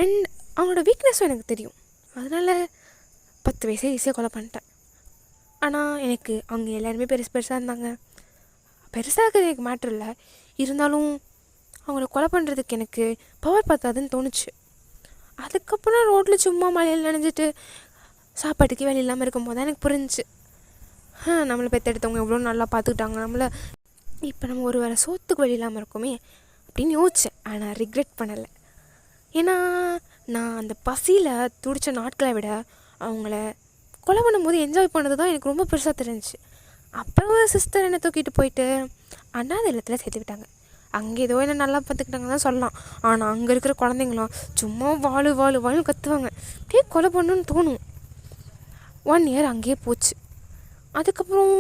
அண்ட் அவங்களோட வீக்னஸும் எனக்கு தெரியும், அதனால் 10 வயசே ஈஸியாக கொலை பண்ணிட்டேன். ஆனால் எனக்கு அவங்க எல்லாருமே பெருசாக இருந்தாங்க. பெருசாக இருக்கிறது எனக்கு மேட்ரு இல்லை, இருந்தாலும் அவங்கள கொலை பண்ணுறதுக்கு எனக்கு பவர் பத்தாதுன்னு தோணுச்சு. அதுக்கப்புறம் ரோட்டில் சும்மா மழையில் நனைஞ்சிட்டு சாப்பாட்டுக்கு வேலை இல்லாமல் இருக்கும்போது தான் எனக்கு புரிஞ்சிச்சு, நம்மளை பெற்றெடுத்தவங்க எவ்வளோ நல்லா பார்த்துக்கிட்டாங்க நம்மளை, இப்போ நம்ம ஒரு வேளை சோத்துக்கு வழி இல்லாமல் இருக்கோமே அப்படின்னு யோசித்தேன். ஆனால் ரிக்ரெட் பண்ணலை. ஏன்னா நான் அந்த பசியில் துடித்த நாட்களை விட அவங்கள கொலை பண்ணும்போது என்ஜாய் பண்ணது தான் எனக்கு ரொம்ப பெருசாக தெரிஞ்சிச்சு. அப்புறம் ஒரு சிஸ்டர் என்னை தூக்கிட்டு போயிட்டு அனாதை இல்லத்தில் சேர்த்துக்கிட்டாங்க. அங்கே ஏதோ என்ன நல்லா பார்த்துக்கிட்டாங்க தான் சொல்லலாம். ஆனால் அங்கே இருக்கிற குழந்தைங்களாம் சும்மா வாழு கத்துவாங்க. அப்படியே கொலை பண்ணணுன்னு தோணும். 1 year அங்கேயே போச்சு. அதுக்கப்புறம்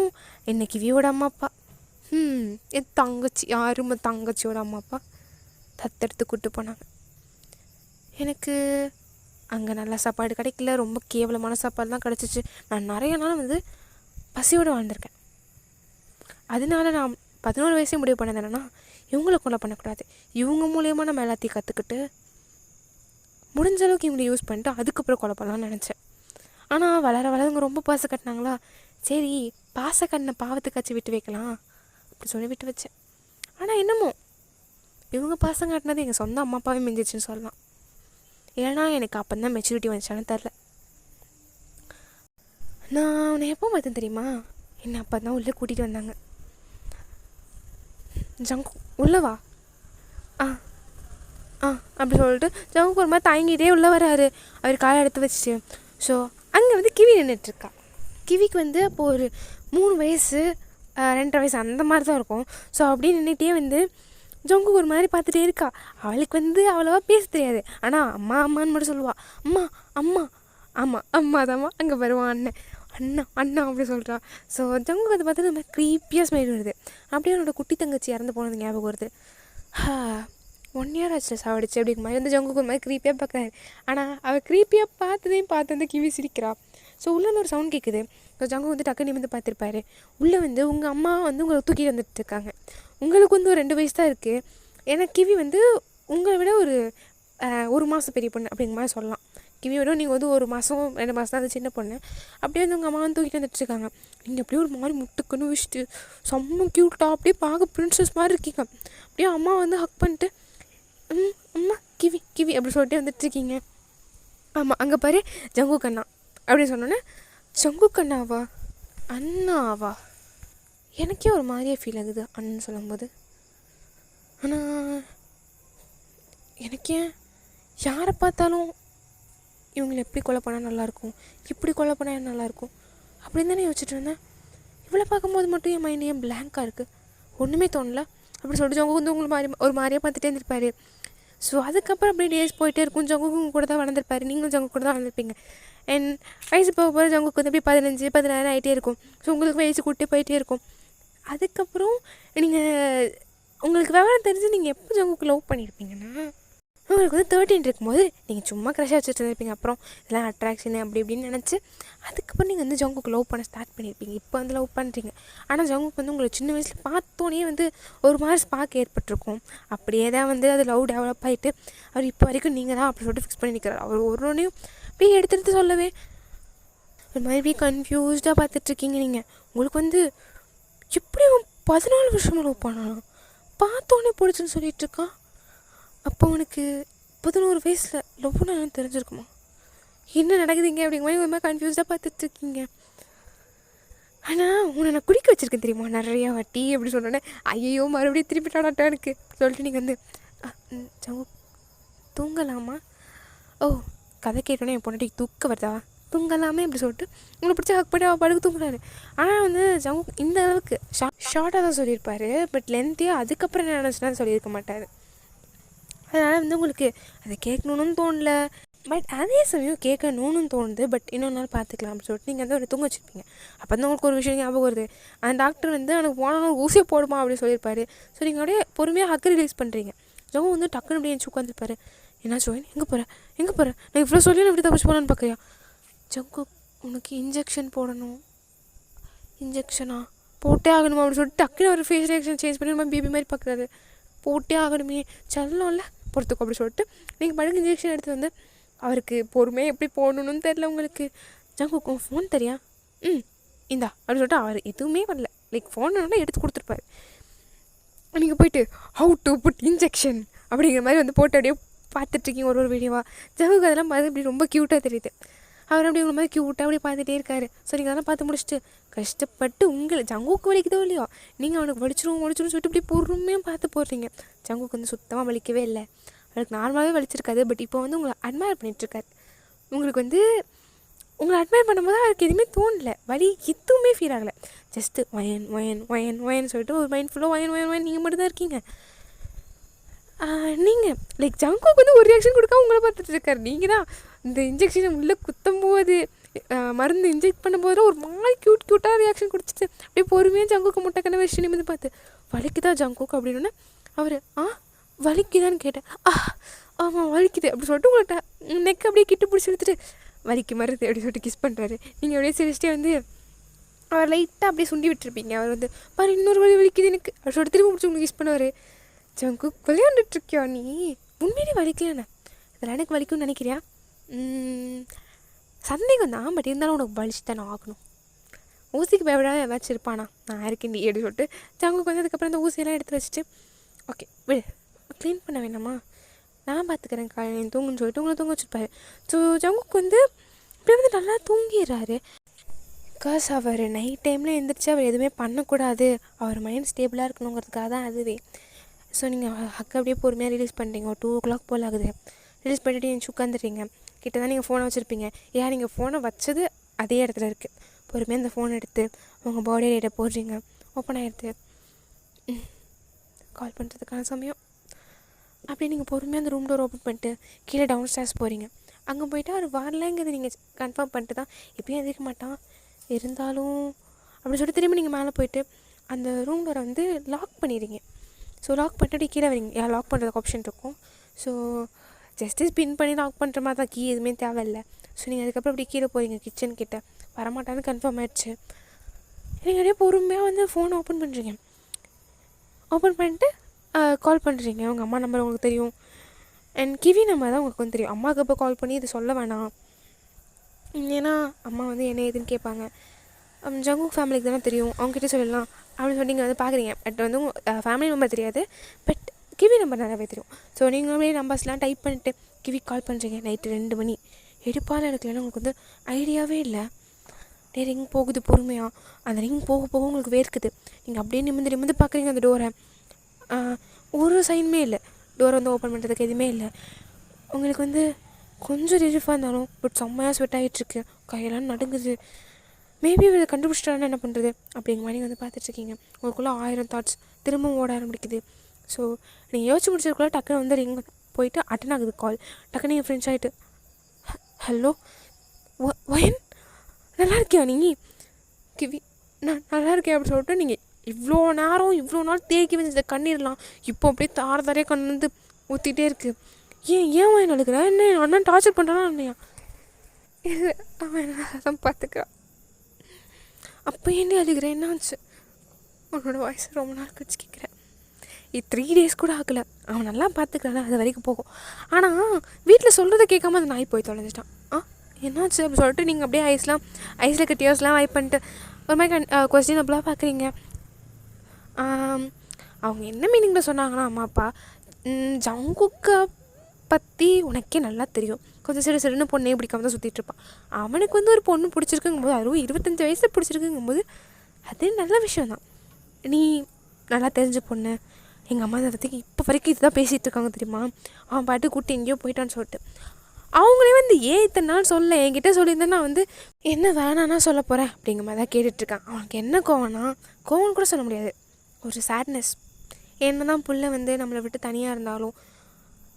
என்னை கிவியோட அம்மா அப்பா, என் தங்கச்சி, யாரும் தங்கச்சியோட அம்மா அப்பா தத்தெடுத்து கூப்பிட்டு போனாங்க. எனக்கு அங்கே நல்ல சாப்பாடு கிடைக்கல, ரொம்ப கேவலமான சாப்பாடு தான் கிடச்சிச்சு. நான் நிறைய நாள் வந்து பசியோடு வாழ்ந்திருக்கேன். அதனால நான் 11 வயசே முடிவு பண்ணது என்னென்னா, இவங்கள கொலை பண்ணக்கூடாது, இவங்க மூலயமா நம்ம எல்லாத்தையும் கற்றுக்கிட்டு முடிஞ்ச அளவுக்கு இவங்களை யூஸ் பண்ணிட்டு அதுக்கப்புறம் கொலை பண்ணலான்னு நினச்சேன். ஆனால் வளர இவங்க ரொம்ப பாசம் கட்டினாங்களா, சரி பாசக்கண்ணை பாவத்துக்காச்சும் விட்டு வைக்கலாம் அப்படி சொல்லி விட்டு வச்சேன். ஆனால் என்னமோ இவங்க பாசம் காட்டினது எங்கள் சொந்த அம்மா அப்பாவே மிஞ்சிச்சுன்னு சொல்லலாம். ஏன்னா எனக்கு அப்போ தான் மெச்சூரிட்டி வந்துச்சான்னு தெரில. நான் உன்னை எப்போ பார்த்தேன் தெரியுமா, என்னை அப்போ தான் உள்ளே கூட்டிகிட்டு வந்தாங்க. ஜங்கு உள்ளவா அப்படி சொல்லிட்டு ஜங்கு ஒரு மாதிரி தயங்கிட்டே உள்ளே வராரு. அவர் காலை எடுத்து வச்சுட்டு. ஸோ அங்கே வந்து கிவி நின்றுட்டுருக்கா. கிவிக்கு வந்து அப்போது ஒரு 3 வயசு 2.5 வயசு அந்த மாதிரி தான் இருக்கும். ஸோ அப்படியே நின்றுட்டே வந்து ஜங்கு ஒரு மாதிரி பார்த்துட்டே இருக்கா. அவளுக்கு வந்து அவ்வளோவா பேச தெரியாது, ஆனால் அம்மா அம்மான்னு மட்டும் சொல்லுவாள். அம்மா அம்மா ஆமாம் அம்மா தாம்மா, அங்கே வருவான் அண்ணன் அண்ணா அண்ணா அப்படி சொல்கிறா. ஸோ ஜங்கு அதை பார்த்து நம்ம க்ரீப்பியாக ஸ்மைல் வருது. அப்படியே என்னோடய குட்டி தங்கச்சி இறந்து போனது ஞாபகம் வருது. 1 year ஆச்சு சாவடிச்சு அப்படிங்கிற மாதிரி வந்து ஜங்குக்கு ஒரு மாதிரி க்ரீப்பியாக பார்க்குறாரு. ஆனால் அவள் க்ரீப்பியாக பார்த்து வந்து கிவி சிரிக்கிறா. ஸோ உள்ளே ஒரு சவுண்ட் கேட்குது. ஸோ ஜங்கு வந்து டக்குன்னு வந்து பார்த்துருப்பாரு. உள்ளே வந்து உங்கள் அம்மா வந்து உங்களை தூக்கிட்டு வந்துட்டு இருக்காங்க. உங்களுக்கு வந்து ஒரு 2 வயசு தான் இருக்குது. ஏன்னா கிவி வந்து உங்களை விட ஒரு மாதம் பெரிய பொண்ணு அப்படிங்கிற மாதிரி சொல்லலாம். கிவியோட நீங்கள் வந்து 1 மாதம் 2 மாதம் தான் அது சின்ன பொண்ணு. அப்படியே வந்து உங்கள் அம்மா வந்து தூக்கிட்டு வந்துட்டுருக்காங்க. நீங்கள் அப்படியே ஒரு மாதிரி முட்டுக்குன்னு வச்சுட்டு செம்ம க்யூட்டாக அப்படியே பார்க்க ப்ரின்ஸஸ் மாதிரி இருக்கீங்க. அப்படியே அம்மா வந்து ஹக் பண்ணிட்டு அம்மா கிவி கிவி அப்படி சொல்லிட்டு வந்துட்டுருக்கீங்க. ஆமாம் அங்கே பாரு ஜங்கு கண்ணா அப்படின்னு சொன்னோன்னே, ஜங்கு கண்ணாவா அண்ணாவா, எனக்கே ஒரு மாதிரியே ஃபீல் ஆகுது அண்ணன் சொல்லும்போது. ஆனால் எனக்கே யாரை பார்த்தாலும் இவங்களை எப்படி கொலை பண்ணால் நல்லாயிருக்கும், இப்படி கொலை பண்ணால் நல்லாயிருக்கும் அப்படின்னு தானே யோசிச்சுட்டு இருந்தேன். இவ்வளோ பார்க்கும்போது மட்டும் என் மைண்ட் ஏன் பிளாங்காக இருக்குது, ஒன்றுமே தோணல அப்படி சொல்லிட்டு ஜங்கு வந்து உங்களுக்கு ஒரு மாதிரியாக பார்த்துட்டே இருந்திருப்பாரு. ஸோ அதுக்கப்புறம் அப்படியே டேஸ் போயிட்டே இருக்கும். ஜங்குக்கு கூட தான் வளர்ந்துருப்பாரு, நீங்களும் ஜங்கு கூட தான் வளர்ந்துருப்பீங்க. அண்ட் வயசு போக போகிற ஜங்குக்கு வந்து அப்படியே 15 16 ஆகிட்டே இருக்கும். ஸோ உங்களுக்கு வயசு கூட்டே போயிட்டே இருக்கும். அதுக்கப்புறம் நீங்கள் உங்களுக்கு விவரம் தெரிஞ்சு நீங்கள் எப்போ ஜங்குக்கு லவ் பண்ணியிருப்பீங்கன்னா, உங்களுக்கு வந்து 13 இருக்கும்போது நீங்கள் சும்மா க்ரஷாக வச்சுட்டு இருந்திருப்பீங்க. அப்புறம் இதெல்லாம் அட்ராக்ஷனு அப்படி இப்படின்னு நினச்சி அதுக்கப்புறம் நீங்கள் வந்து ஜங்குக்கு லவ் பண்ண ஸ்டார்ட் பண்ணியிருப்பீங்க. இப்போ வந்து லவ் பண்ணுறீங்க. ஆனால் ஜங்குக்கு வந்து உங்களை சின்ன வயசில் பார்த்தோன்னே வந்து ஒரு மாதிரி ஸ்பார்க் ஏற்பட்டிருக்கும். அப்படியே தான் வந்து அது லவ் டெவலப் ஆகிட்டு அவர் இப்போ வரைக்கும் நீங்கள் தான் அப்படி சொல்லிட்டு ஃபிக்ஸ் பண்ணி நிற்கிறார். அவர் ஒன்றையும் அப்படியே எடுத்து சொல்லவே ஒரு மாதிரி கன்ஃபியூஸ்டாக பார்த்துட்ருக்கீங்க நீங்கள். உங்களுக்கு வந்து எப்படி அவன் 14 வருஷமாக லவ் பண்ணானா, பார்த்தோன்னே பிடிச்சுன்னு சொல்லிட்டு இருக்கான். அப்போ உனக்கு 11 வயசில் லவ்னா என்னன்னு தெரிஞ்சிருக்குமா? என்ன நடக்குதுங்க அப்படிங்கிற மாதிரி ஒரு மாதிரி கன்ஃபியூஸ்டாக பார்த்துட்ருக்கீங்க. ஆனால் உன்னை நான் குடிக்க வச்சுருக்கேன் தெரியுமா நிறையா வாட்டி அப்படி சொன்னோன்னே, ஐயோ மறுபடியும் திருப்பிட்டாடாட்டா எனக்கு சொல்லிட்டு நீங்கள் வந்து ஜங்கு தூங்கலாமா? ஓ, கதை கேட்டோன்னே என் பொண்ணாட்டி தூக்க வருதா, தூங்கலாமே அப்படி சொல்லிட்டு உங்களை பிடிச்ச ஹக் பண்ணி அவள் படுக்க தூங்குறாரு. ஆனால் வந்து ஜங்கு இந்த அளவுக்கு ஷார்ட்டாக தான் சொல்லியிருப்பார், பட் லென்த்தியாக அதுக்கப்புறம் என்ன நினச்சுன்னா சொல்லியிருக்க மாட்டார். அதனால் வந்து உங்களுக்கு அதை கேட்கணுன்னு தோணல, பட் அதே சமயம் கேட்கணுன்னு தோணுது. பட் இன்னொரு நாள் பார்த்துக்கலாம் அப்படின்னு சொல்லிட்டு நீங்கள் வந்து ஒரு தூங்க வச்சுருப்பீங்க. அப்போ தான் உங்களுக்கு ஒரு விஷயம் ஞாபகம் வருது. அந்த டாக்டர் வந்து எனக்கு போனோன்னு ஊசியை போடுமா அப்படின்னு சொல்லியிருப்பாரு. ஸோ நீங்கள் அப்படியே பொறுமையாக ஹக்கு ரிலீஸ் பண்ணுறீங்க. ஜங்கு வந்து டக்குன்னு அப்படியே என் உட்காந்துருப்பாரு. என்ன ஜோயின், எங்கே போகிறேன் நான் இவ்வளோ சொல்லி நான் இப்படி தப்பிச்சு போகலான்னு பார்க்குறியா? ஜங்கு உனக்கு இன்ஜெக்ஷன் போடணும். இன்ஜெக்ஷனா போட்டே ஆகணுமா அப்படின்னு சொல்லிட்டு டக்குன்னு ஒரு ஃபேஸ் ரியாக்ஷன் சேஞ்ச் பண்ணி நம்ம பேபி மாதிரி பார்க்குறாரு. போட்டே ஆகணுமே செல்லம்ல பொறுத்துக்கோ அப்படி சொல்லிட்டு நீங்கள் படுக்க இன்ஜெக்ஷன் எடுத்து வந்து அவருக்கு பொறுமையாக எப்படி போடணுன்னு தெரில உங்களுக்கு. ஜங்கு ஃபோன் தெரியா? இந்தா அப்படின்னு சொல்லிட்டு அவர் எதுவுமே வரல, லைக் ஃபோன் எடுத்து கொடுத்துருப்பாரு. நீங்கள் போயிட்டு ஹவு டு புட் இன்ஜெக்ஷன் அப்படிங்கிற மாதிரி வந்து போட்டு அப்படியே பார்த்துட்ருக்கீங்க ஒரு வீடியோவாக. ஜங்குக்கு அதெல்லாம் பார்த்து இப்படி ரொம்ப க்யூட்டாக தெரியுது. அவர் அப்படி உங்களை மாதிரி க்யூட்டாக அப்படியே பார்த்துட்டே இருக்காரு. ஸோ நீங்கள் அதெல்லாம் பார்த்து முடிச்சுட்டு கஷ்டப்பட்டு உங்களை ஜங்குக்கு வலிக்குதோ இல்லையோ நீங்கள் அவனுக்கு வலிச்சிரும் சொல்லிட்டு இப்படி பொறுமையாக பார்த்து போடுறீங்க. ஜங்குக்கு வந்து சுத்தமாக வலிக்கவே இல்லை, அவளுக்கு நார்மலாகவே வலிச்சிருக்காது. பட் இப்போ வந்து உங்களை அட்மையர் பண்ணிகிட்ருக்காரு. உங்களுக்கு வந்து உங்களை அட்மையர் பண்ணும்போது அவருக்கு எதுவுமே தோணலை, வலி எதுவுமே ஃபீல் ஆகலை. ஜஸ்ட்டு வயன் சொல்லிட்டு ஒரு மைண்ட் ஃபுல்லாக வயன் நீங்கள் மட்டும் தான் இருக்கீங்க. நீங்கள் லைக் ஜங்குக்கு வந்து ஒரு ரியாக்ஷன் கொடுக்காம உங்களை பார்த்துட்டு இருக்காரு. நீங்கள் தான் இந்த இன்ஜெக்ஷனை உள்ளே குத்தும் போது மருந்து இன்ஜெக்ட் பண்ணும்போது ஒரு மாதிரி க்யூட்டாக ரியாக்ஷன் கொடுத்துட்டு அப்படியே பொறுமையாக ஜங்குக்கு முட்டைக்கண்ண விஷயம் நிமிந்து பார்த்து வலிக்குதா ஜங்குக்கு அப்படின்னு அவர் வலிக்குதான்னு கேட்டேன். ஆமாம் வலிக்குது அப்படி சொல்லிட்டு உங்கள்கிட்ட நெக் அப்படியே கிட்ட பிடிச்சி எடுத்துட்டு வலிக்கு மருந்து அப்படி சொல்லிட்டு கிஸ் பண்ணுறாரு. நீங்கள் அப்படியே சிரிச்சிட்டே வந்து அவர் லைட்டாக அப்படியே சுண்டி விட்டுருப்பீங்க. அவர் வந்து பாரு இன்னொரு வலி வலிக்குது எனக்கு அப்படி சொல்லிட்டு திரும்ப பிடிச்சி உங்களுக்கு கிஸ் பண்ணுவார். ஜங்கு விளையாண்டுட்ருக்கியா நீ? உண்மையிலே வலிக்கலையாண்ணே? இதெல்லாம் எனக்கு வலிக்கும்னு நினைக்கிறியா? சந்தேகம் தான், பட் இருந்தாலும் உனக்கு வலிச்சு தானே ஆகணும். ஊசிக்கு பயப்படாத ஏதாச்சும் இருப்பானா? நான் இருக்கேன் நீ அப்படி சொல்லிட்டு ஜங்குக்கு வந்து அதுக்கப்புறம் அந்த ஊசியெல்லாம் எடுத்து வச்சுட்டு ஓகே விடு, க்ளீன் பண்ண வேணாமா, நான் பார்த்துக்கிறேன் காலையில் தூங்குன்னு சொல்லிட்டு உங்களை தூங்க வச்சுருப்பாரு. ஸோ ஜங்குக்கு வந்து இப்படி வந்து நல்லா தூங்கிடுறாரு. பிகாஸ் அவர் நைட் டைமில் எழுந்திரிச்சு அவர் எதுவுமே பண்ணக்கூடாது, அவர் மைண்ட் ஸ்டேபிளாக இருக்கணுங்கிறதுக்காக தான் அதுவே. ஸோ நீங்கள் ஹக்கை அப்படியே பொறுமையாக ரிலீஸ் பண்ணுறீங்க. ஒரு 2 o'clock போல் ஆகுது. ரிலீஸ் பண்ணிவிட்டு நீங்கள் உட்காந்துறீங்க. கிட்ட தான் நீங்கள் ஃபோனை வச்சுருப்பீங்க. ஏன் நீங்கள் ஃபோனை வச்சது அதே இடத்துல இருக்குது. பொறுமையாக அந்த ஃபோனை எடுத்து உங்கள் பாடி ரேட்டை போடுறீங்க. ஓப்பன் ஆகிடுது. கால் பண்ணுறதுக்கான சமயம். அப்படியே நீங்கள் பொறுமையாக அந்த ரூம் டோர் ஓப்பன் பண்ணிட்டு கீழே டவுன் ஸ்டேர்ஸ் போகிறீங்க. அங்கே போய்ட்டு அவர் வரலைங்கிறது நீங்கள் கன்ஃபார்ம் பண்ணிட்டு தான் எப்பயும் எதிர்க்க மாட்டான் இருந்தாலும் அப்படி சொல்லிட்டு திரும்பி நீங்கள் மேலே போயிட்டு அந்த ரூம் டோரை வந்து லாக் பண்ணிடுறீங்க. ஸோ லாக் பண்ணிட்டு கீழே வரீங்க. யார் லாக் பண்ணுறதுக்கு ஆப்ஷன் இருக்கும். ஸோ ஜஸ்ட்டு ஸ்பின் பண்ணி லாக் பண்ணுற மாதிரி தான், கீ எதுவுமே தேவையில்லை. ஸோ நீங்கள் அதுக்கப்புறம் அப்படியே கீழே போகிறீங்க. கிச்சன் கிட்டே வரமாட்டான்னு கன்ஃபார்ம் ஆகிடுச்சு. நீங்கள் அப்படியே பொறுமையாக வந்து ஃபோனை ஓப்பன் பண்ணுறீங்க. ஓப்பன் பண்ணிட்டு கால் பண்ணுறீங்க. உங்கள் அம்மா நம்பர் உங்களுக்கு தெரியும், அண்ட் கிவி நம்பர் தான் உங்களுக்கு வந்து தெரியும். அம்மாவுக்கு அப்போ கால் பண்ணி இது சொல்ல வேணாம், ஏன்னா அம்மா வந்து என்ன ஏதுன்னு கேட்பாங்க. ஜங்கு ஃபேமிலிக்கு தானே தெரியும், அவங்ககிட்ட சொல்லலாம் அப்படின்னு சொல்லி நீங்கள் வந்து பார்க்குறீங்க. பட் வந்து உங்கள் ஃபேமிலி நம்பர் தெரியாது, பட் கிவி நம்பர் நிறையவே தெரியும். ஸோ நீங்கள் அப்படியே நம்பர்ஸ்லாம் டைப் பண்ணிட்டு கிவி கால் பண்ணுறீங்க. நைட்டு 2 மணி எடுப்பால் எடுக்கலன்னா உங்களுக்கு வந்து ஐடியாவே இல்லை. ரிங் போகுது பொறுமையாக. அந்த ரிங் போக போக உங்களுக்கு வேர்க்குது. நீங்கள் அப்படியே நிமிந்து பார்க்குறீங்க அந்த டோரை. ஒரு சைனுமே இல்லை, டோரை வந்து ஓப்பன் பண்ணுறதுக்கு எதுவுமே இல்லை. உங்களுக்கு வந்து கொஞ்சம் ரிலீஃபாக இருந்தாலும் பட் செம்மையாக ஸ்வெட் ஆகிட்டுருக்கு, கையெல்லாம் நடுங்குது. மேபி இதை கண்டுபிடிச்சிட்டாருன்னா என்ன பண்ணுறது அப்படிங்கிற மாதிரி வந்து பார்த்துட்ருக்கீங்க. உங்களுக்குள்ளே 1000 தாட்ஸ் திரும்பவும் ஓட ஆரம்பிக்குது. ஸோ நீங்கள் யோசிச்சு முடிச்சதுக்குள்ளே டக்குன்னு வந்து ரிங் போயிட்டு அட்டன் ஆகுது கால். டக்குன்னு நீங்கள் ஃப்ரெண்ட்ஸ் ஆகிட்டு ஹலோ வயன் நல்லா இருக்கியா நீ? கிவி நான் நல்லா இருக்கேன் அப்படின்னு சொல்லிட்டு நீங்கள் இவ்வளோ நாள் தேக்கி வச்சு கண்ணீர்லாம் இப்போ அப்படியே தாரையாக கண்ணு வந்து ஊற்றிட்டே இருக்குது. ஏன் வயன் அழுகிறா? என்ன அண்ணன் டார்ச்சர் பண்ணுறானா இல்லையா? இது அவன் என்ன தான் பார்த்துக்கிறான். அப்போ ஏன்டி அழுகிறேன், என்னாச்சு? உன்னோட வாய்ஸ் ரொம்ப நாள் கழிச்சு கேட்குறேன். 3 days கூட ஆகலை, அவன் நல்லா பார்த்துக்கிறான், அது வரைக்கும் போகும். ஆனால் வீட்டில் சொல்கிறத கேட்காம அந்த நாய் போய் தொலைஞ்சிட்டான். என்னாச்சு அப்படி சொல்லிட்டு நீங்கள் அப்படியே ஐஸில் இருக்க டியர்ஸ்லாம் வைப் பண்ணிட்டு ஒரு மாதிரி கொஸ்டின் அப்படிலாம் பார்க்குறீங்க. அவங்க என்ன மீனிங்கில் சொன்னாங்கன்னா அம்மா அப்பா, ஜங்குக்கை பற்றி உனக்கே நல்லா தெரியும், கொஞ்சம் சிறுன்னு பொண்ணே பிடிக்காம தான் சுற்றிட்டு இருப்பான். அவனுக்கு வந்து ஒரு பொண்ணு பிடிச்சிருக்குங்கும்போது, அதுவும் 25 வயசில் பிடிச்சிருக்குங்கும்போது அது நல்ல விஷயந்தான். நீ நல்லா தெரிஞ்ச பொண்ணு, எங்கள் அம்மா அதை பற்றி இப்போ வரைக்கும் இதுதான் பேசிகிட்டு இருக்காங்க தெரியுமா, அவன் பாட்டு கூட்டி எங்கேயோ போயிட்டான்னு சொல்லிட்டு. அவங்களே வந்து ஏன் இத்தனை நாள் சொல்ல என்கிட்ட சொல்லியிருந்தேன், நான் வந்து என்ன வேணான்னா சொல்ல போகிறேன் அப்படிங்கிற மாதிரி தான் கேட்டுட்ருக்கான். அவனுக்கு என்ன கோவம்னா, கோவம்னு கூட சொல்ல முடியாது, ஒரு சேட்னஸ். என்ன தான் புள்ள வந்து நம்மளை விட்டு தனியாக இருந்தாலும்,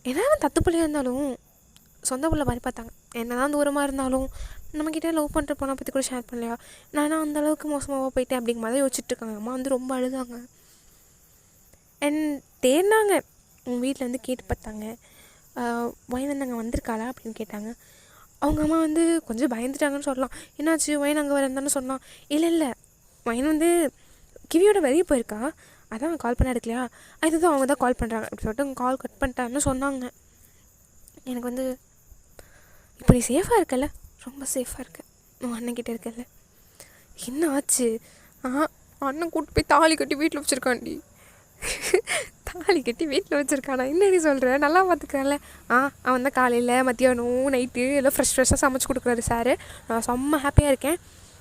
என்ன தத்து பிள்ளையாக இருந்தாலும் சொந்த புள்ள மாதிரி பார்த்தாங்க. என்ன தான் தூரமாக இருந்தாலும் நம்மக்கிட்ட லவ் பண்ணுற பொண்ணை பற்றி கூட ஷேர் பண்ணலையா, நானும் அந்தளவுக்கு மோசமாக போயிட்டேன் அப்படிங்கிற மாதிரி யோசிச்சுட்ருக்காங்க. அம்மா வந்து ரொம்ப அழுதாங்க. அண்ட் தேர்னாங்க, உங்கள் வீட்டில் வந்து கேட்டு பார்த்தாங்க, வயனங்க வந்திருக்காளா அப்படின்னு கேட்டாங்க. அவங்க அம்மா வந்து கொஞ்சம் பயந்துட்டாங்கன்னு சொல்லலாம். என்னாச்சு வயன் அங்கே வரந்தானு சொன்னான். இல்லை வயன் வந்து கிவியோட வெளியே போயிருக்கா, அதான் கால் பண்ண எடுக்கலையா, அதுதான் அவங்க தான் கால் பண்ணுறாங்க அப்படி சொல்லிட்டு அவங்க கால் கட் பண்ணிட்டான்னு சொன்னாங்க. எனக்கு வந்து இப்போ நீ சேஃபாக இருக்கல, ரொம்ப சேஃபாக இருக்க, உன் அண்ணன்கிட்ட இருக்கல. என்ன ஆச்சு? அண்ணன் கூப்பிட்டு போய் தாலி கட்டி வீட்டில் வச்சுருக்காண்டி. தாலி கட்டி வீட்டில் வச்சுருக்கானா? என்னடி சொல்கிற? நல்லா பார்த்துக்கிறான்ல. அவன் தான் காலையில் மத்தியானம் நைட்டு எல்லாம் ஃப்ரெஷ்ஷாக சமைச்சு கொடுக்குறாரு சார். நான் செம்ம ஹாப்பியாக இருக்கேன்.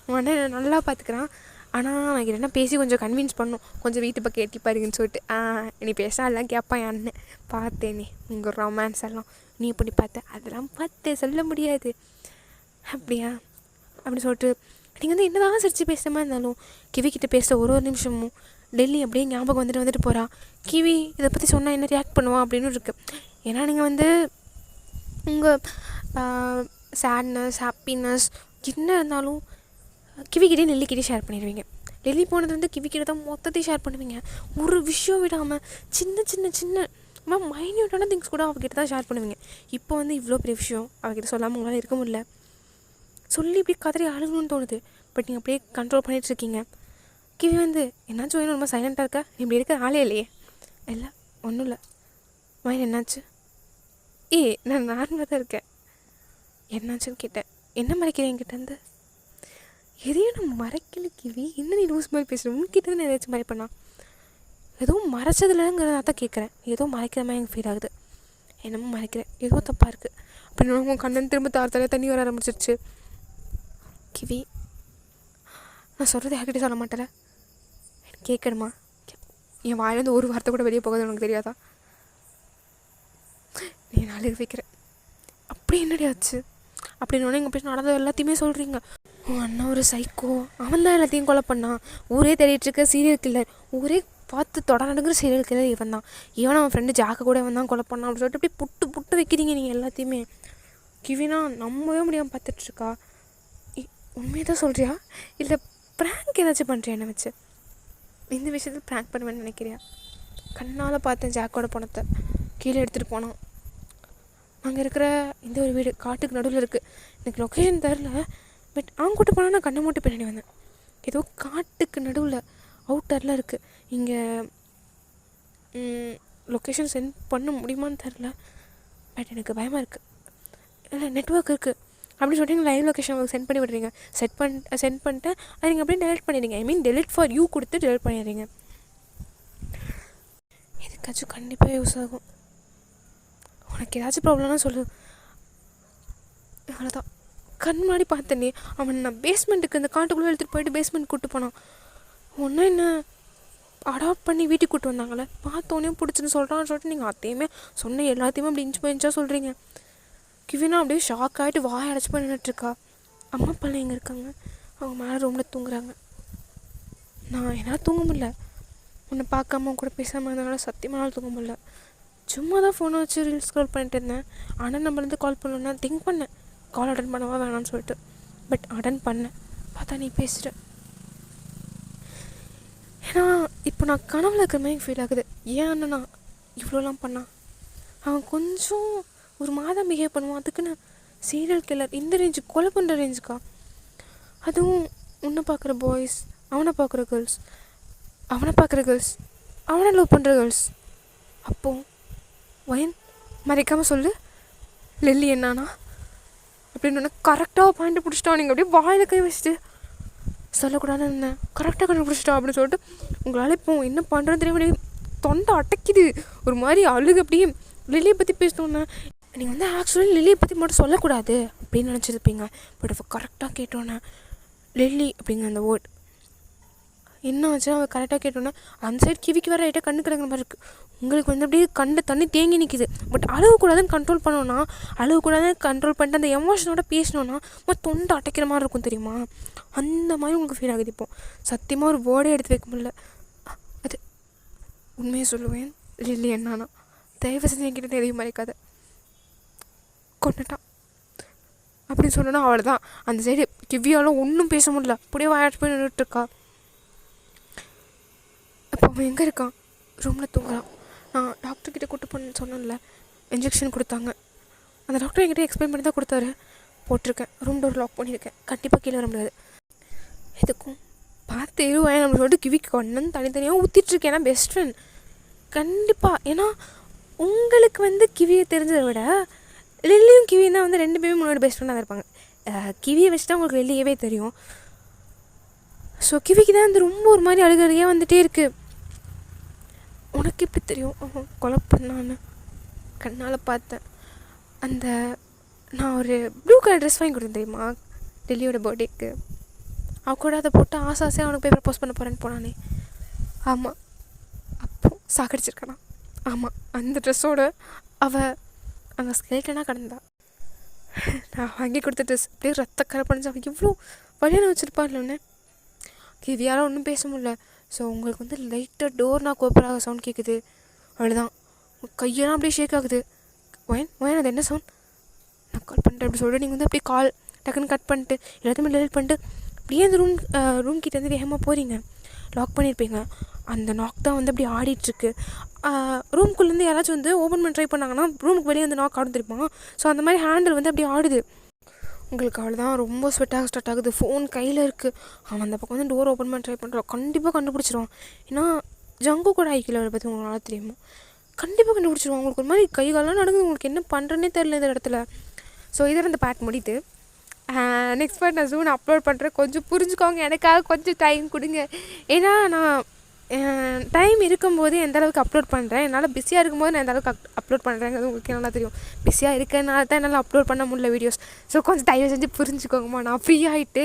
உன் அண்ணன் நல்லா பார்த்துக்கிறான். ஆனால் எனக்கு என்ன பேசி கொஞ்சம் கன்வின்ஸ் பண்ணும், கொஞ்சம் வீட்டு பக்கம் எட்டி பாருங்கன்னு சொல்லிட்டு. நீ பேசினா எல்லாம் கேட்பான் என் அண்ணன். பார்த்தேனே உங்கள் ரொமான்ஸ் எல்லாம், நீ எப்படி பார்த்த? அதெல்லாம் பார்த்தேன், சொல்ல முடியாது. அப்படியா அப்படின்னு சொல்லிட்டு நீங்கள் வந்து என்ன தான் சிரிச்சு பேசுகிற மாதிரி இருந்தாலும் கிவிக்கிட்ட பேசுகிற ஒரு நிமிஷமும் டெல்லி அப்படியே ஞாபகம் வந்துட்டு போகிறா. கிவி இதை பற்றி சொன்னால் என்ன ரியாக்ட் பண்ணுவான் அப்படின்னு இருக்குது. ஏன்னா நீங்கள் வந்து உங்கள் சேட்னஸ் ஹாப்பினஸ் என்ன இருந்தாலும் கிவிக்கிட்டே நெல்லிக்கிட்டே ஷேர் பண்ணிடுவீங்க. டெல்லி போனது வந்து கிவிக்கிட்ட தான் மொத்தத்தையும் ஷேர் பண்ணுவீங்க. ஒரு விஷயம் விடாமல் சின்ன மைன்யூட்டான திங்ஸ் கூட அவகிட்ட தான் ஷேர் பண்ணுவீங்க. இப்போ வந்து இவ்வளோ பெரிய விஷயம் அவகிட்ட சொல்லாமல் உங்களால் இருக்க முடியல. சொல்லி இப்படி கதறி அழுகணும்னு தோணுது. பட் நீங்கள் அப்படியே கண்ட்ரோல் பண்ணிகிட்ருக்கீங்க. கிவி வந்து என்னாச்சும் வேணும், ரொம்ப சைலண்ட்டாக இருக்கா, நீ இப்படி இருக்க ஆளே இல்லையே. இல்லை ஒன்றும் இல்லை வயன், என்னாச்சு? நான் நார்மலாக தான் இருக்கேன். என்னாச்சுன்னு கேட்டேன். என்ன மறைக்கிறேன் என்கிட்டேருந்து? எதையும் நான் மறைக்கல கிவி, என்ன நீ லூஸ் மாதிரி பேசுகிறேன், உன்கிட்ட நான் ஏதாச்சும் மறைப்பண்ணா? எதுவும் மறைச்சதுலங்கிறத தான் கேட்குறேன். ஏதோ மறைக்கிற மாதிரி எனக்கு ஃபீல் ஆகுது. என்னமோ மறைக்கிறேன், ஏதோ தப்பாக இருக்குது அப்படின்னு. உங்கள் கண்ணன் திரும்ப தாரத்தாலே தண்ணி வர ஆரம்பிச்சிருச்சு. கிவி நான் சொல்கிறது யார்கிட்டே சொல்ல மாட்டேல, எனக்கு கேட்கணுமா? என் வாயிலேருந்து ஒரு வார்த்தை கூட வெளியே போகாது, உனக்கு தெரியாதா? நீ நாளைக்கு வைக்கிறேன். அப்படி என்னடி ஆச்சு அப்படின்னு எங்கள் போய் நடந்தது எல்லாத்தையுமே சொல்கிறீங்க. உன் அண்ணன் ஒரு சைக்கோ, அவன் தான் எல்லாத்தையும் கொலை பண்ணான். ஊரே தேடிட்டுருக்க சீரியல் கில்லர், ஊரே பார்த்து தொடர்ந்துங்கிற சீரியல் கில்லர் இவன் தான். இவன் அவன் ஃப்ரெண்டு ஜாக்க கூட இவன் தான் கொலை பண்ணான் அப்படின்னு சொல்லிட்டு அப்படியே புட்டு வைக்கிறீங்க நீங்கள் எல்லாத்தையுமே. கிவினா நம்பவே முடியாமல் பார்த்துட்ருக்கா. உண்மையை தான் சொல்கிறியா இல்லை ப்ராங்க் ஏதாச்சும் பண்ணுறியா? என்னை வச்சு இந்த விஷயத்தில் ப்ராங்க் பண்ணுவேன்னு நினைக்கிறியா? கண்ணால் பார்த்தேன் ஜாக்கோட பணத்தை கீழே எடுத்துகிட்டு போனான். அங்கே இருக்கிற இந்த ஒரு வீடு காட்டுக்கு நடுவில் இருக்குது. எனக்கு லொக்கேஷன் தெரில, பட் அவன் கூட்டு போனால் நான் கண்ணை மூட்டு பின்னாடி வந்தேன். ஏதோ காட்டுக்கு நடுவில் அவுட்டரில் இருக்குது. இங்கே லொக்கேஷன் சென்ட் பண்ண முடியுமான்னு தெரில, பட் எனக்கு பயமாக இருக்குது. இல்லை நெட்ஒர்க் இருக்குது அப்படின்னு சொல்லிட்டு நீங்கள் லைவ் லொக்கேஷன் உங்களுக்கு சென்ட் பண்ணி விடுறீங்க. சென்ட் பண்ணிட்டு அதை நீங்கள் அப்படியே டெலிட் பண்ணிடுறீங்க. I mean delete for you கொடுத்து டெலிட் பண்ணிடுறீங்க. எதுக்காச்சும் கண்டிப்பாக யூஸ் ஆகும். உனக்கு ஏதாச்சும் ப்ராப்ளம்னா சொல்லு. அவ்வளோதான். கண் முன்னாடி பார்த்தேனே அவன், நான் பேஸ்மெண்ட்டுக்கு இந்த காட்டுக்குள்ளே எடுத்துகிட்டு போயிட்டு பேஸ்மெண்ட் கூப்பிட்டு போனான். ஒன்றும் என்ன அடாப்ட் பண்ணி வீட்டுக்கு கூப்பிட்டு வந்தாங்களே, பார்த்தோன்னே பிடிச்சின்னு சொல்கிறான்னு சொல்லிட்டு நீங்கள் அதையுமே சொன்ன எல்லாத்தையுமே அப்படி இன்ச்சாக சொல்கிறீங்க. கிவினா அப்படியே ஷாக் ஆகிட்டு வாய் அடைச்சி போய் நின்றுட்டுருக்கா. அம்மா அப்பாலாம் எங்கே இருக்காங்க? அவங்க மேலே ரூமில் தூங்குறாங்க. நான் என்னால் தூங்க முடியல. உன்னை பார்க்காம கூட பேசாமல் இருந்தனால சத்தியமானாலும் தூங்க முடியல. சும்மா தான் ஃபோனை வச்சு ரீல்ஸ் ஸ்க்ரோல் பண்ணிட்டு இருந்தேன். ஆனால் நம்மளேருந்து கால் பண்ணணுன்னா திங்க் பண்ணேன், கால் அட்டன் பண்ணவா வேணான்னு சொல்லிட்டு. பட் அட்டன் பண்ணேன், பார்த்தா நீ பேசுகிற. ஏன்னா இப்போ நான் கனவுல இருக்கிற மாதிரி ஃபீல் ஆகுது. ஏன் அண்ணனா இவ்வளோலாம் பண்ணான்? அவன் கொஞ்சம் ஒரு மாதம் பிஹேவ் பண்ணுவான், அதுக்குன்னு சீரியல் கில்லர் இந்த ரேஞ்சுக்கு கொலை பண்ணுற ரேஞ்சுக்கா? அதுவும் உன்னை பார்க்குற பாய்ஸ், அவனை பார்க்குற கேர்ள்ஸ், அவனை லவ் பண்ணுற கேர்ள்ஸ். அப்போது வயன் மறைக்காமல் சொல்லு, லில்லி என்னானா அப்படின்னு கரெக்டாக பாயிண்ட் பிடிச்சிட்டோம். நீங்கள் அப்படியே வாயில் கை வச்சுட்டு சொல்லக்கூடாதுன்னு இருந்தேன், கரெக்டாக கண்டுபிடிச்சிட்டோம் அப்படின்னு சொல்லிட்டு உங்களால் இப்போ என்ன பண்ணுறது தெரியும், தொண்டை அடைக்குது ஒரு மாதிரி அழுகு. அப்படியே லில்லியை பற்றி பேசினோன்னே நீங்கள் வந்து ஆக்சுவலி லில்லியை பற்றி மட்டும் சொல்லக்கூடாது அப்படின்னு நினச்சிருப்பீங்க. பட் இப்போ கரெக்டாக கேட்டோன்னே லில்லி அப்படிங்கிற அந்த வேர்ட் என்ன ஆச்சுன்னா அவள் கரெக்டாக கேட்டோன்னே அந்த சைடு கிவிக்கு வர ரைட்டாக கண்ணு கிடக்கிற மாதிரி இருக்குது. உங்களுக்கு வந்து அப்படியே கண்ணு தண்ணி தேங்கி நிற்கிது. பட் அழுகக்கூடாதுன்னு கண்ட்ரோல் பண்ணோன்னா, அழுகக்கூடாதுன்னு கண்ட்ரோல் பண்ணிட்டு அந்த எமோஷனோட பேசினோன்னா தொண்டை அடைக்கிற மாதிரி இருக்கும் தெரியுமா, அந்த மாதிரி உங்களுக்கு ஃபீல் ஆகுது. இப்போ சத்தியமாக ஒரு வேர்டே எடுத்து வைக்க முடியல. அது உண்மையை சொல்லுவேன், லில்லி என்னான்னா தயவு செஞ்சு என்கிட்ட எதையும் மறைக்காத, கொண்டுட்டான் அப்படின்னு சொன்னோன்னா அவ்வளோதான். அந்த சைடு கிவியாலும் ஒன்றும் பேச முடியல, அப்படியே வாயாட்டு போய் நின்றுட்டுருக்கா. அப்போ அவன் எங்கே இருக்கான், ரூமில் தூங்குறான். நான் டாக்டர்கிட்ட கூட்டு போன்னு சொன்னேன்ல, இன்ஜெக்ஷன் கொடுத்தாங்க. அந்த டாக்டர் என்கிட்ட எக்ஸ்பிளைன் பண்ணி தான் கொடுத்தாரு. போட்டிருக்கேன், ரூம் டோர் லாக் பண்ணியிருக்கேன், கண்டிப்பாக கீழே வர முடியாது. எதுக்கும் பார்த்து இருவேன் நம்ம சொல்லிட்டு கிவிக்கு ஒன்றுன்னு தனித்தனியாக ஊற்றிட்டுருக்கேன். ஏன்னா பெஸ்ட் ஃப்ரெண்ட் கண்டிப்பாக. ஏன்னா உங்களுக்கு வந்து கிவியை தெரிஞ்சதை விட லில்லியும் கிவியும் தான் வந்து 2 பேருமே முன்னாடி பெஸ்ட் ஃப்ரெண்டாக தான் இருப்பாங்க. கிவியை வச்சு தான் உங்களுக்கு லில்லியவே தெரியும். ஸோ கிவிக்கு தான் வந்து ரொம்ப ஒரு மாதிரி அழுகையாக வந்துகிட்டே இருக்குது. உனக்கு எப்படி தெரியும் கொலை பண்ணான்னு? கண்ணால் பார்த்தேன். அந்த நான் ஒரு ப்ளூ கலர் ட்ரெஸ் வாங்கி கொடுத்தேன் தெரியுமா லில்லியோட பர்த்டேக்கு, அவ கூட அதை போட்டு ஆசையாக அவனுக்கு போய் ப்ரப்போஸ் பண்ண போகிறேன்னு போனானே. ஆமாம், அப்போது சாக்கடிச்சிருக்கானா? ஆமாம், அந்த ட்ரெஸ்ஸோடு அவள் அங்கே ஸ்கெல்டனாக கிடந்தா. நான் வாங்கி கொடுத்த ட்ரெஸ் அப்படியே ரத்தக்கரை பண்ணிச்சு. அவன் எவ்வளோ வழியான வச்சுருப்பா இல்லைன்னு. கிவியால் ஒன்றும் பேச முடியல. ஸோ உங்களுக்கு வந்து லைட்டாக டோர் நான் கோப்பராக சவுண்ட் கேட்குது, அவ்வளோதான். கையெல்லாம் அப்படியே ஷேக் ஆகுது. ஒயன் அது என்ன சவுண்ட்? நான் கால் பண்ணிட்டேன் அப்படி சொல்லிட்டு நீங்கள் வந்து அப்படியே கால் டக்குன்னு கட் பண்ணிட்டு எல்லாத்தையுமே டெலிட் பண்ணிட்டு அப்படியே அந்த ரூம் கிட்டே வந்து வேகமாக போகிறீங்க. லாக் பண்ணியிருப்பீங்க. அந்த நாக் தான் வந்து அப்படி ஆடிட்டுருக்கு. ரூம்குள்ளேருந்து யாராச்சும் வந்து ஓப்பன் பண்ண ட்ரை பண்ணாங்கன்னா ரூமுக்கு வெளியே வந்து நாக் ஆடும் தெரியுமா. ஸோ அந்த மாதிரி ஹேண்டில் வந்து அப்படியே ஆடுது. உங்களுக்கு அவ்வளோதான், ரொம்ப ஸ்வெட்டாக ஸ்டார்ட் ஆகுது. ஃபோன் கையில் இருக்குது. அவன் அந்த பக்கம் வந்து டோர் ஓப்பன் பண்ண ட்ரை பண்ணுறான். கண்டிப்பாக கண்டுபிடிச்சிருவான். ஏன்னா ஜங்கு கூட ஐக்கில் அவரை பற்றி உங்களுக்கு நல்லா தெரியுமா, கண்டிப்பாக கண்டுபிடிச்சிருவான். உங்களுக்கு ஒரு மாதிரி கை காலெலாம் நடக்குது. உங்களுக்கு என்ன பண்ணுறேன்னே தெரியல இந்த இடத்துல. ஸோ இதோட இந்த பார்ட் முடியுது. நெக்ஸ்ட் பார்ட் நான் ஜூன் அப்லோட் பண்ணுறேன். கொஞ்சம் புரிஞ்சுக்கோங்க, எனக்காக கொஞ்சம் டைம் கொடுங்க. ஏன்னா நான் டைம் இருக்கும்போது எந்த அளவுக்கு அப்லோட் பண்ணுறேன், என்னால் பிஸியாக இருக்கும்போது நான் எந்த அளவுக்கு அப்லோட் பண்ணுறேங்கிறது உங்களுக்கு நல்லா தெரியும். பிஸியாக இருக்கிறனால தான் என்னால் அப்லோட் பண்ண முடியல வீடியோஸ். ஸோ கொஞ்சம் தயவு செஞ்சு புரிஞ்சுக்கோங்கம்மா. நான் ஃப்ரீ ஆகிட்டு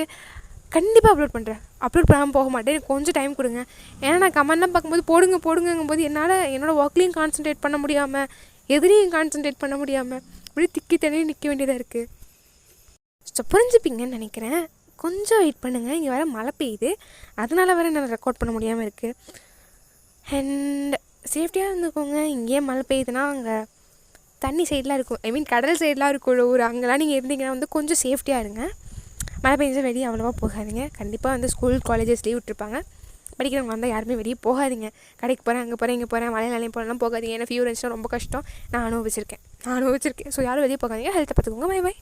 கண்டிப்பாக அப்லோட் பண்ணுறேன். அப்லோட் பண்ணாமல் போக மாட்டேன். எனக்கு கொஞ்சம் டைம் கொடுங்க. ஏன்னா நான் கமெண்ட்லாம் பார்க்கும்போது போடுங்கும்போது என்னால் என்னோடய ஒர்க்லேயும் கான்சன்ட்ரேட் பண்ண முடியாமல், எதுலேயும் கான்சன்ட்ரேட் பண்ண முடியாமல் இப்படி திக்கி தண்ணி நிற்க வேண்டியதாக இருக்குது. ஸோ புரிஞ்சுப்பீங்கன்னு நினைக்கிறேன். கொஞ்சம் வெயிட் பண்ணுங்கள். இங்கே வேறு மழை பெய்யுது, அதனால் வேறு என்னால் ரெக்கார்ட் பண்ண முடியாமல் இருக்குது. அண்ட் சேஃப்டியாக இருந்துக்கோங்க. இங்கேயே மழை பெய்யுதுன்னா அங்கே தண்ணி சைடெலாம் இருக்கும், ஐ மீன் கடல் சைடெலாம் இருக்கும் ஊர், அங்கெல்லாம் நீங்கள் இருந்தீங்கன்னா வந்து கொஞ்சம் சேஃப்டியாக இருங்க. மழை பெஞ்சா வெளியே அவ்வளோவா போகாதீங்க. கண்டிப்பாக வந்து ஸ்கூல் காலேஜஸ் லீவ் விட்டுருப்பாங்க. படிக்கிறவங்க வந்தால் யாருமே வெளியே போகாதீங்க. கடைக்கு போகிறேன், அங்கே போகிறேன், இங்கே போகிறேன், மழையிலையும் போகலாம் போகாதீங்க. ஏன்னா ஃபீவர் இருந்துச்சுன்னா ரொம்ப கஷ்டம். நான் அனுபவிச்சிருக்கேன். ஸோ யாரும் வெளியே போகாதீங்க. ஹெல்த்தை பார்த்துக்கோங்க. Bye by.